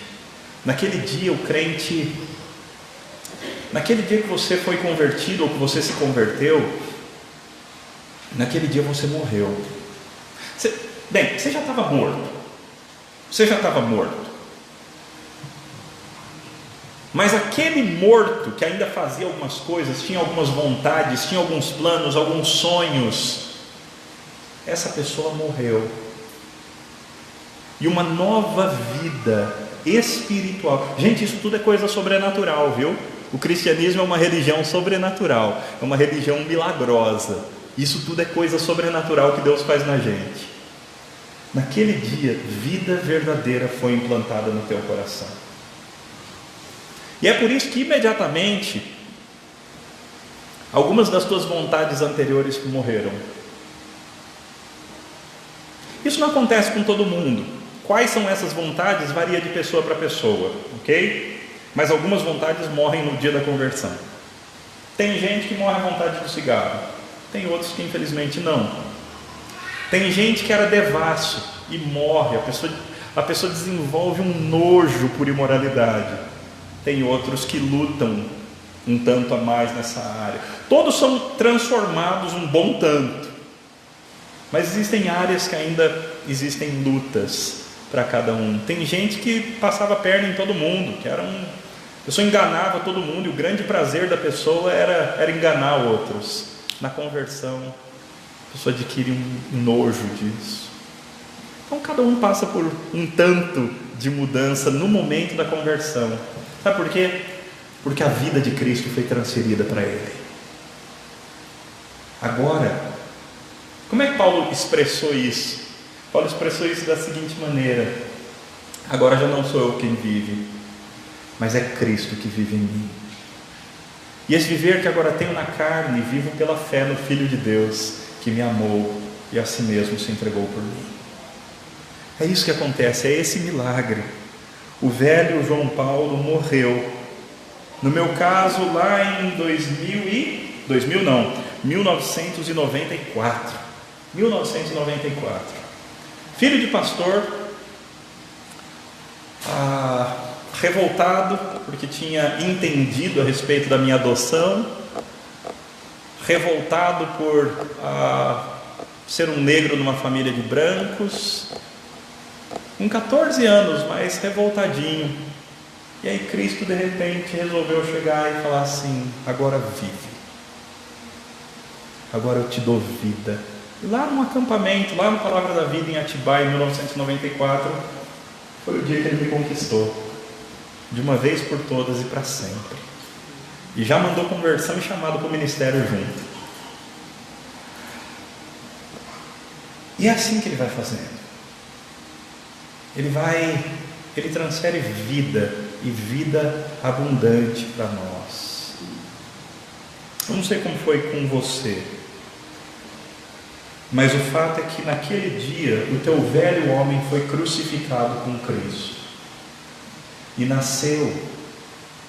Naquele dia que você foi convertido ou que você se converteu, naquele dia você morreu. Você já estava morto. Você já estava morto. Mas aquele morto que ainda fazia algumas coisas, tinha algumas vontades, tinha alguns planos, alguns sonhos, essa pessoa morreu. E uma nova vida espiritual. Gente, isso tudo é coisa sobrenatural, viu? O cristianismo é uma religião sobrenatural, é uma religião milagrosa. Isso tudo é coisa sobrenatural que Deus faz na gente. Naquele dia, vida verdadeira foi implantada no teu coração. E é por isso que imediatamente algumas das tuas vontades anteriores morreram. Isso não acontece com todo mundo. Quais são essas vontades? Varia de pessoa para pessoa, ok? Mas algumas vontades morrem no dia da conversão. Tem gente que morre à vontade do cigarro, tem outros que infelizmente não. Tem gente que era devasso e morre, a pessoa desenvolve um nojo por imoralidade. Tem outros que lutam um tanto a mais nessa área. Todos são transformados um bom tanto. Mas existem áreas que ainda existem lutas para cada um. Tem gente que passava a perna em todo mundo, a pessoa enganava todo mundo, e o grande prazer da pessoa era enganar outros. Na conversão, a pessoa adquire um nojo disso. Então cada um passa por um tanto de mudança no momento da conversão. Sabe por quê? Porque a vida de Cristo foi transferida para ele. Agora, como é que Paulo expressou isso? Paulo expressou isso da seguinte maneira: agora já não sou eu quem vive, mas é Cristo que vive em mim. E esse viver que agora tenho na carne, vivo pela fé no Filho de Deus, que me amou e a si mesmo se entregou por mim. É isso que acontece, é esse milagre. O velho João Paulo morreu. No meu caso, lá em 1994. 1994. Filho de pastor, revoltado porque tinha entendido a respeito da minha adoção, revoltado por ser um negro numa família de brancos, com 14 anos, mas revoltadinho. E aí Cristo de repente resolveu chegar e falar assim: agora vive, agora eu te dou vida. E lá num acampamento, lá no Palavra da Vida em Atibaia, em 1994, foi o dia que ele me conquistou, de uma vez por todas e para sempre. E já mandou conversão e chamado para o ministério junto. E é assim que ele vai fazendo. Ele transfere vida, e vida abundante para nós. Eu não sei como foi com você, mas o fato é que naquele dia o teu velho homem foi crucificado com Cristo, e nasceu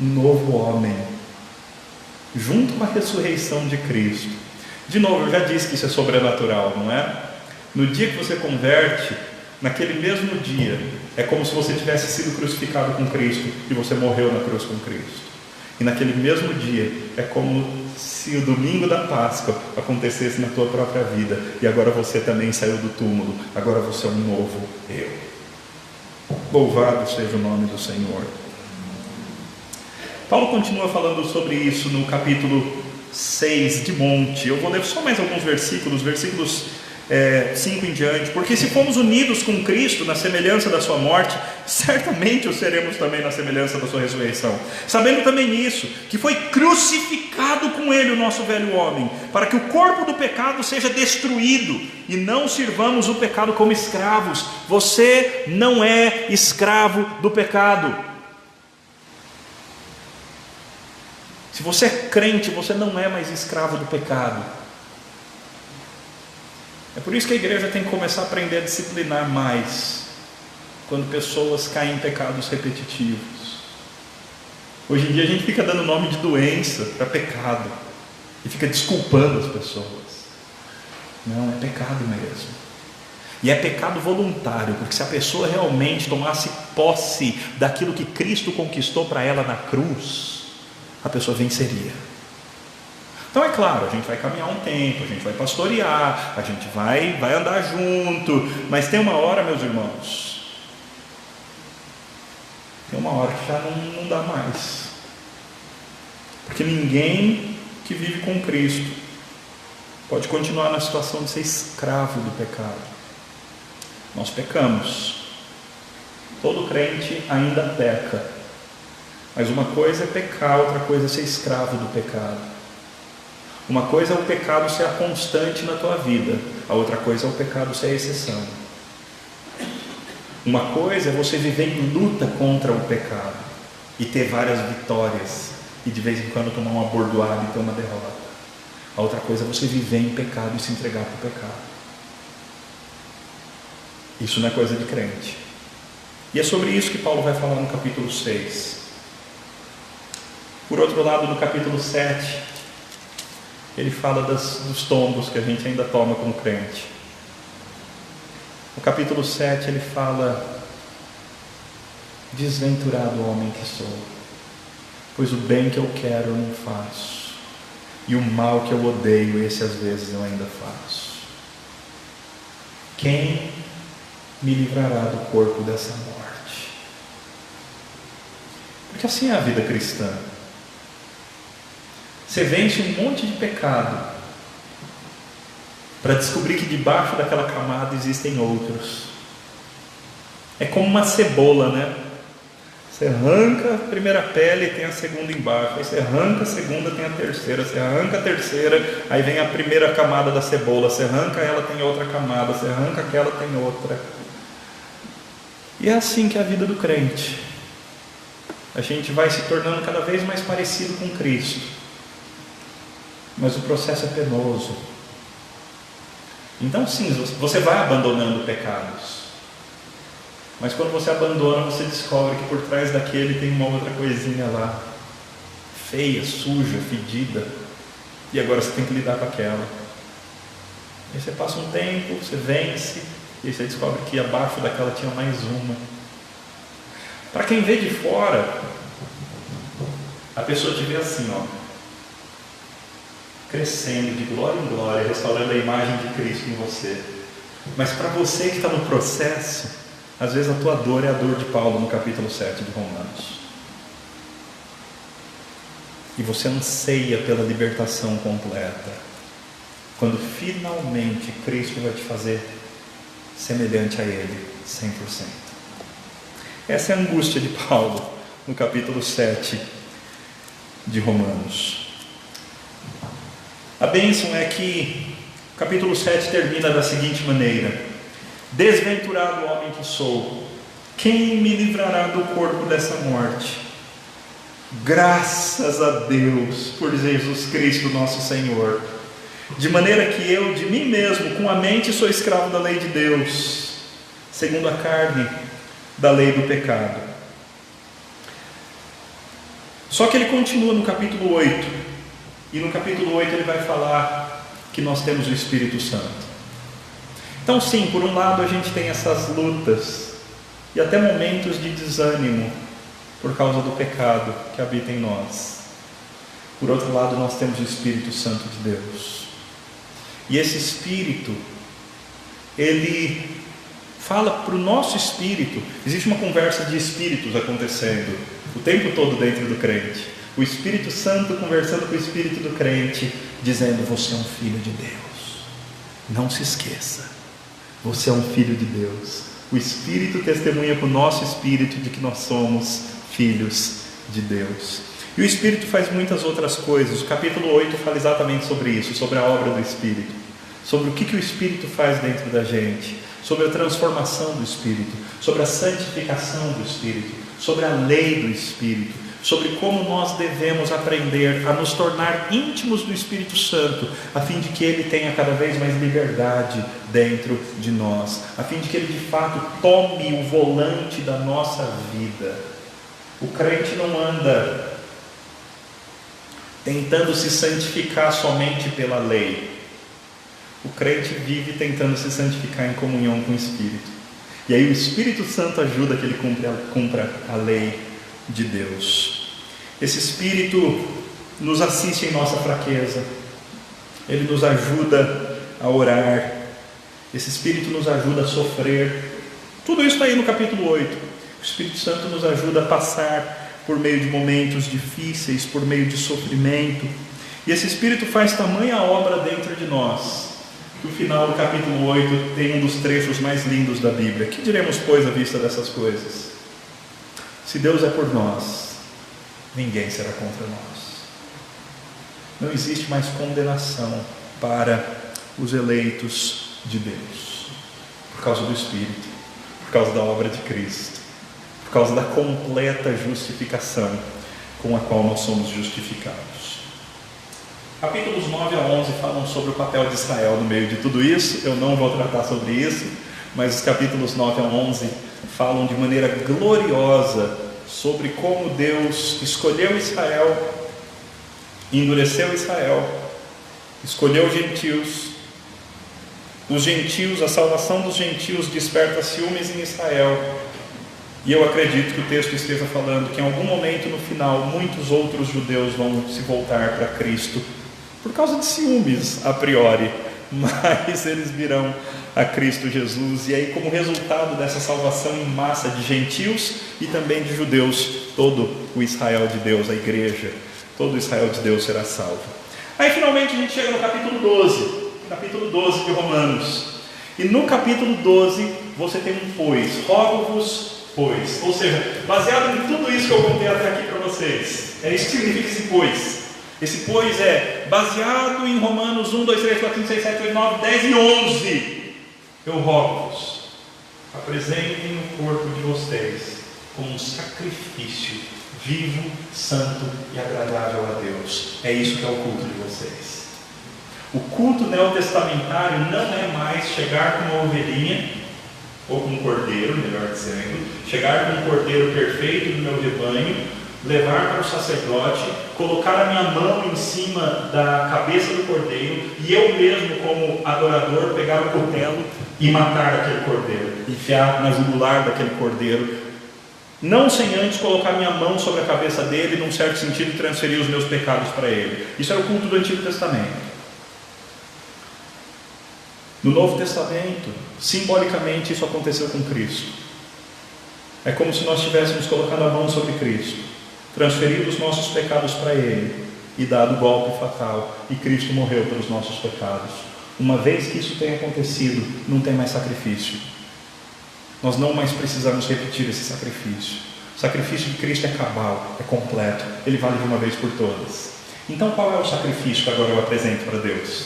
um novo homem, junto com a ressurreição de Cristo. De novo, eu já disse que isso é sobrenatural, não é? No dia que você converte, naquele mesmo dia, é como se você tivesse sido crucificado com Cristo e você morreu na cruz com Cristo. E naquele mesmo dia, é como se o domingo da Páscoa acontecesse na tua própria vida, e agora você também saiu do túmulo, agora você é um novo eu. Louvado seja o nome do Senhor. Paulo continua falando sobre isso no capítulo 6 de Monte. Eu vou ler só mais alguns versículos 5 em diante. Porque se fomos unidos com Cristo na semelhança da sua morte, certamente o seremos também na semelhança da sua ressurreição. Sabendo também isso, que foi crucificado com ele o nosso velho homem, para que o corpo do pecado seja destruído, e não sirvamos o pecado como escravos. Você não é escravo do pecado. Se você é crente, você não é mais escravo do pecado. É por isso que a igreja tem que começar a aprender a disciplinar mais quando pessoas caem em pecados repetitivos. Hoje em dia a gente fica dando nome de doença para pecado e fica desculpando as pessoas. Não, é pecado mesmo. E é pecado voluntário, porque se a pessoa realmente tomasse posse daquilo que Cristo conquistou para ela na cruz, a pessoa venceria. Então é claro, a gente vai caminhar um tempo, a gente vai pastorear, a gente vai andar junto, mas tem uma hora, meus irmãos, tem uma hora que já não dá mais, porque ninguém que vive com Cristo pode continuar na situação de ser escravo do pecado. Nós pecamos, todo crente ainda peca, mas uma coisa é pecar, outra coisa é ser escravo do pecado. Uma coisa é o pecado ser a constante na tua vida, a outra coisa é o pecado ser a exceção. Uma coisa é você viver em luta contra o pecado e ter várias vitórias, e de vez em quando tomar uma bordoada e ter uma derrota. A outra coisa é você viver em pecado e se entregar para o pecado. Isso não é coisa de crente. E é sobre isso que Paulo vai falar no capítulo 6. Por outro lado, no capítulo 7, ele fala dos tombos que a gente ainda toma como crente. No capítulo 7 ele fala: desventurado homem que sou, pois o bem que eu quero eu não faço, e o mal que eu odeio, esse às vezes eu ainda faço. Quem me livrará do corpo dessa morte? Porque assim é a vida cristã. Você vence um monte de pecado para descobrir que debaixo daquela camada existem outros. É como uma cebola, né? Você arranca a primeira pele e tem a segunda embaixo, aí você arranca a segunda, tem a terceira, você arranca a terceira, aí vem a primeira camada da cebola, você arranca ela, tem outra camada, você arranca aquela, tem outra. E é assim que é a vida do crente. A gente vai se tornando cada vez mais parecido com Cristo, mas o processo é penoso. Então sim, você vai abandonando pecados, mas quando você abandona, você descobre que por trás daquele tem uma outra coisinha lá, feia, suja, fedida, e agora você tem que lidar com aquela. Aí você passa um tempo, você vence, e aí você descobre que abaixo daquela tinha mais uma. Para quem vê de fora, a pessoa te vê assim, ó, crescendo de glória em glória, restaurando a imagem de Cristo em você. Mas para você que está no processo, às vezes a tua dor é a dor de Paulo no capítulo 7 de Romanos. E você anseia pela libertação completa, quando finalmente Cristo vai te fazer semelhante a Ele 100%. Essa é a angústia de Paulo no capítulo 7 de Romanos. A bênção é que o capítulo 7 termina da seguinte maneira: desventurado homem que sou, quem me livrará do corpo dessa morte? Graças a Deus por Jesus Cristo nosso Senhor. De maneira que eu, de mim mesmo, com a mente sou escravo da lei de Deus, segundo a carne, da lei do pecado. Só que ele continua no capítulo 8. E no capítulo 8 ele vai falar que nós temos o Espírito Santo. Então sim, por um lado a gente tem essas lutas e até momentos de desânimo por causa do pecado que habita em nós. Por outro lado, nós temos o Espírito Santo de Deus. E esse Espírito, ele fala para o nosso espírito. Existe uma conversa de espíritos acontecendo. o tempo todo dentro do crente. O Espírito Santo conversando com o Espírito do crente, dizendo: você é um filho de Deus. Não se esqueça, você é um filho de Deus. O Espírito testemunha com o nosso espírito de que nós somos filhos de Deus. E o Espírito faz muitas outras coisas. O capítulo 8 fala exatamente sobre isso, sobre a obra do Espírito, sobre o que o Espírito faz dentro da gente, sobre a transformação do Espírito, sobre a santificação do Espírito, sobre a lei do Espírito, sobre como nós devemos aprender a nos tornar íntimos do Espírito Santo, a fim de que Ele tenha cada vez mais liberdade dentro de nós, a fim de que Ele de fato tome o volante da nossa vida. O crente não anda tentando se santificar somente pela lei. O crente vive tentando se santificar em comunhão com o Espírito. E aí o Espírito Santo ajuda que ele cumpra a lei de Deus. Esse Espírito nos assiste em nossa fraqueza. Ele nos ajuda a orar. Esse Espírito nos ajuda a sofrer. Tudo isso está aí no capítulo 8. O Espírito Santo nos ajuda a passar por meio de momentos difíceis, por meio de sofrimento. E esse Espírito faz tamanha obra dentro de nós, que o final do capítulo 8 tem um dos trechos mais lindos da Bíblia. Que diremos, pois, à vista dessas coisas? Se Deus é por nós, ninguém será contra nós. Não existe mais condenação para os eleitos de Deus, por causa do Espírito, por causa da obra de Cristo, por causa da completa justificação com a qual nós somos justificados. Capítulos 9 a 11 falam sobre o papel de Israel no meio de tudo isso. Eu não vou tratar sobre isso, mas os capítulos 9 a 11 falam de maneira gloriosa sobre como Deus escolheu Israel, endureceu Israel, escolheu os gentios, a salvação dos gentios desperta ciúmes em Israel. E eu acredito que o texto esteja falando que em algum momento no final muitos outros judeus vão se voltar para Cristo, por causa de ciúmes a priori, mas eles virão a Cristo Jesus. E aí, como resultado dessa salvação em massa de gentios e também de judeus, todo o Israel de Deus, a igreja, todo o Israel de Deus será salvo. Aí finalmente a gente chega no capítulo 12 de Romanos. E no capítulo 12 você tem um pois, rogo-vos pois, ou seja, baseado em tudo isso que eu contei até aqui para vocês. É isso que significa esse pois. Esse pois é baseado em Romanos 1, 2, 3, 4, 5, 6, 7, 8, 9, 10 e 11. Eu rogo-vos, apresentem o corpo de vocês como um sacrifício vivo, santo e agradável a Deus. É isso que é o culto de vocês. O culto neotestamentário não é mais chegar com uma ovelhinha ou com um cordeiro, melhor dizendo, chegar com um cordeiro perfeito do meu rebanho, levar para o sacerdote, colocar a minha mão em cima da cabeça do cordeiro e eu mesmo, como adorador, pegar o cutelo e matar aquele cordeiro, enfiar na jugular daquele cordeiro, não sem antes colocar minha mão sobre a cabeça dele, num certo sentido transferir os meus pecados para ele. Isso era o culto do Antigo Testamento. No Novo Testamento, simbolicamente, isso aconteceu com Cristo. É como se nós tivéssemos colocado a mão sobre Cristo, transferido os nossos pecados para Ele e dado o golpe fatal, e Cristo morreu pelos nossos pecados. Uma vez que isso tenha acontecido, não tem mais sacrifício. Nós não mais precisamos repetir esse sacrifício. O sacrifício de Cristo é cabal, é completo, Ele vale de uma vez por todas. Então qual é o sacrifício que agora eu apresento para Deus?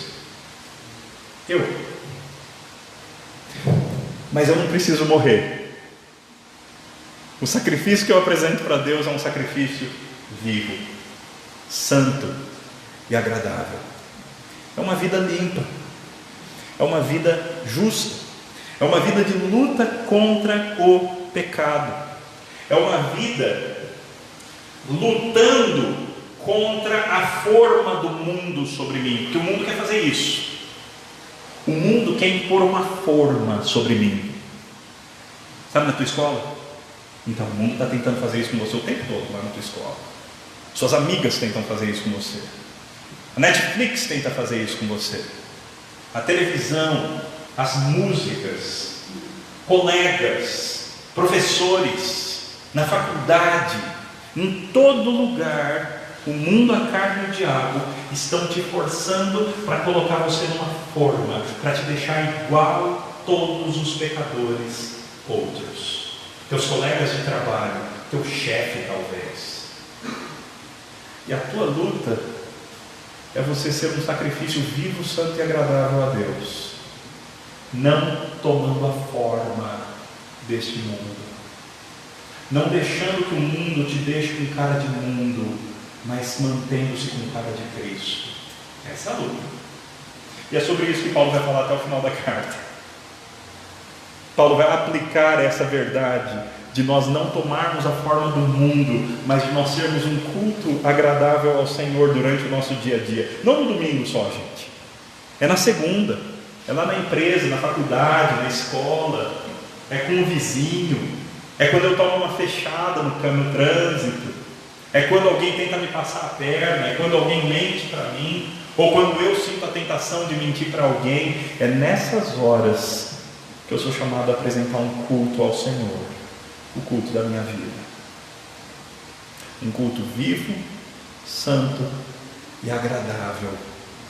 Mas eu não preciso morrer. O sacrifício que eu apresento para Deus é um sacrifício vivo, santo e agradável. É uma vida limpa, é uma vida justa, é uma vida de luta contra o pecado, é uma vida lutando contra a forma do mundo sobre mim, porque o mundo quer fazer isso. O mundo quer impor uma forma sobre mim. Sabe na tua escola? Então o mundo está tentando fazer isso com você o tempo todo lá na tua escola. Suas amigas tentam fazer isso com você. A Netflix tenta fazer isso com você. A televisão, as músicas, colegas, professores, na faculdade. Em todo lugar, o mundo, a carne e o diabo estão te forçando para colocar você numa forma, para te deixar igual a todos os pecadores outros. Teus colegas de trabalho, teu chefe talvez. E a tua luta é você ser um sacrifício vivo, santo e agradável a Deus, não tomando a forma deste mundo, não deixando que o mundo te deixe com cara de mundo, mas mantendo-se com cara de Cristo. Essa é a luta. E é sobre isso que Paulo vai falar até o final da carta. Paulo vai aplicar essa verdade de nós não tomarmos a forma do mundo, mas de nós sermos um culto agradável ao Senhor durante o nosso dia a dia. Não no domingo só, gente. É na segunda, é lá na empresa, na faculdade, na escola, é com o vizinho, é quando eu tomo uma fechada no trânsito, é quando alguém tenta me passar a perna, é quando alguém mente para mim, ou quando eu sinto a tentação de mentir para alguém. É nessas horas que eu sou chamado a apresentar um culto ao Senhor, o culto da minha vida, um culto vivo, santo e agradável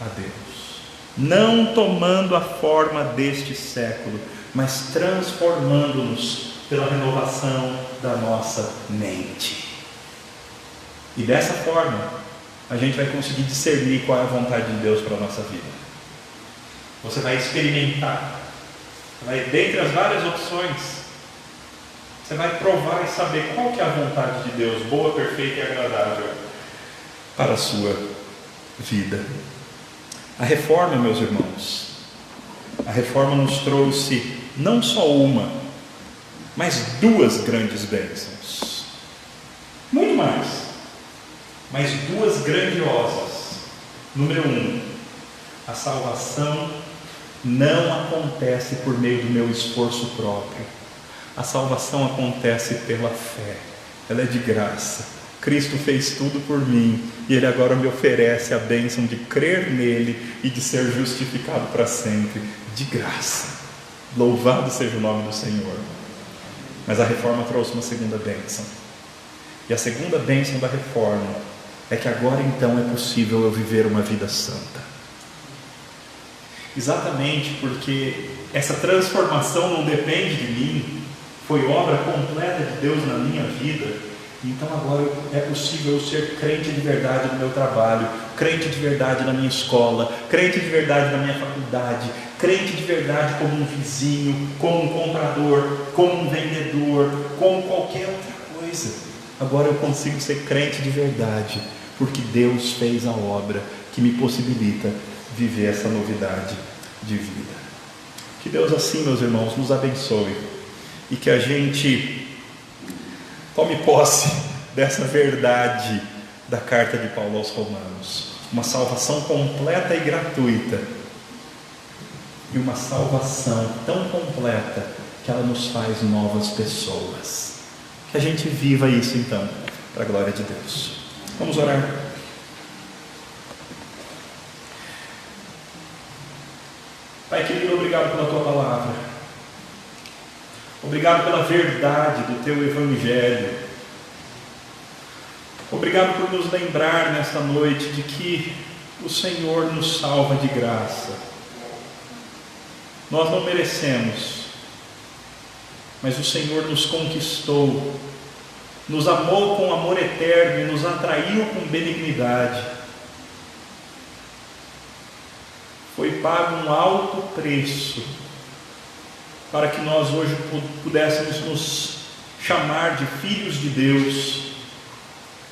a Deus, não tomando a forma deste século, mas transformando-nos pela renovação da nossa mente. E dessa forma a gente vai conseguir discernir qual é a vontade de Deus para a nossa vida. Você vai experimentar, dentre as várias opções, você vai provar e saber qual que é a vontade de Deus, boa, perfeita e agradável para a sua vida. A reforma, meus irmãos, a reforma nos trouxe não só uma, mas duas grandes bênçãos. Muito mais, mas duas grandiosas. Número 1, a salvação não acontece por meio do meu esforço próprio. A salvação acontece pela fé. Ela é de graça. Cristo fez tudo por mim e Ele agora me oferece a bênção de crer nele e de ser justificado para sempre, de graça. Louvado seja o nome do Senhor. Mas a reforma trouxe uma segunda bênção. E a segunda bênção da reforma é que agora então é possível eu viver uma vida santa. Exatamente porque essa transformação não depende de mim, foi obra completa de Deus na minha vida. Então agora é possível eu ser crente de verdade no meu trabalho, crente de verdade na minha escola, crente de verdade na minha faculdade, crente de verdade como um vizinho, como um comprador, como um vendedor, como qualquer outra coisa. Agora eu consigo ser crente de verdade, porque Deus fez a obra que me possibilita viver essa novidade de vida. Que Deus assim, meus irmãos, nos abençoe e que a gente tome posse dessa verdade da carta de Paulo aos Romanos, uma salvação completa e gratuita, e uma salvação tão completa que ela nos faz novas pessoas. Que a gente viva isso então, para a glória de Deus. Vamos orar. Pai querido, obrigado pela Tua palavra, obrigado pela verdade do Teu Evangelho, obrigado por nos lembrar nesta noite de que o Senhor nos salva de graça. Nós não merecemos, mas o Senhor nos conquistou, nos amou com amor eterno e nos atraiu com benignidade. Foi pago um alto preço para que nós hoje pudéssemos nos chamar de filhos de Deus,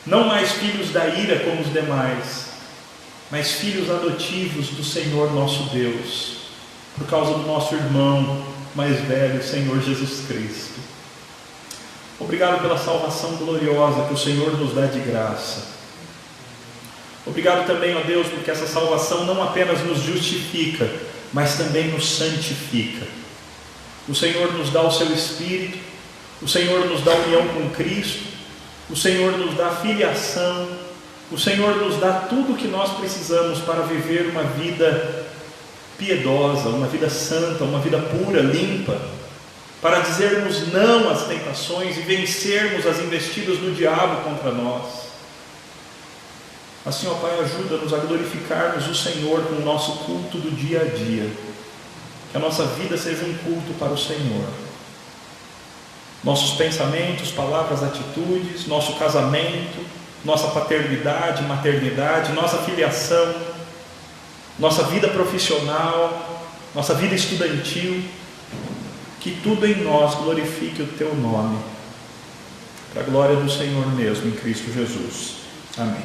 não mais filhos da ira como os demais, mas filhos adotivos do Senhor nosso Deus, por causa do nosso irmão mais velho, Senhor Jesus Cristo. Obrigado pela salvação gloriosa que o Senhor nos dá de graça. Obrigado também, ó Deus, porque essa salvação não apenas nos justifica, mas também nos santifica. O Senhor nos dá o seu Espírito, o Senhor nos dá união com Cristo, o Senhor nos dá filiação, o Senhor nos dá tudo o que nós precisamos para viver uma vida piedosa, uma vida santa, uma vida pura, limpa, para dizermos não às tentações e vencermos as investidas do diabo contra nós. Assim, ó Pai, ajuda-nos a glorificarmos o Senhor com o nosso culto do dia a dia. Que a nossa vida seja um culto para o Senhor. Nossos pensamentos, palavras, atitudes, nosso casamento, nossa paternidade, maternidade, nossa filiação, nossa vida profissional, nossa vida estudantil, que tudo em nós glorifique o Teu nome, para a glória do Senhor mesmo, em Cristo Jesus. Amém.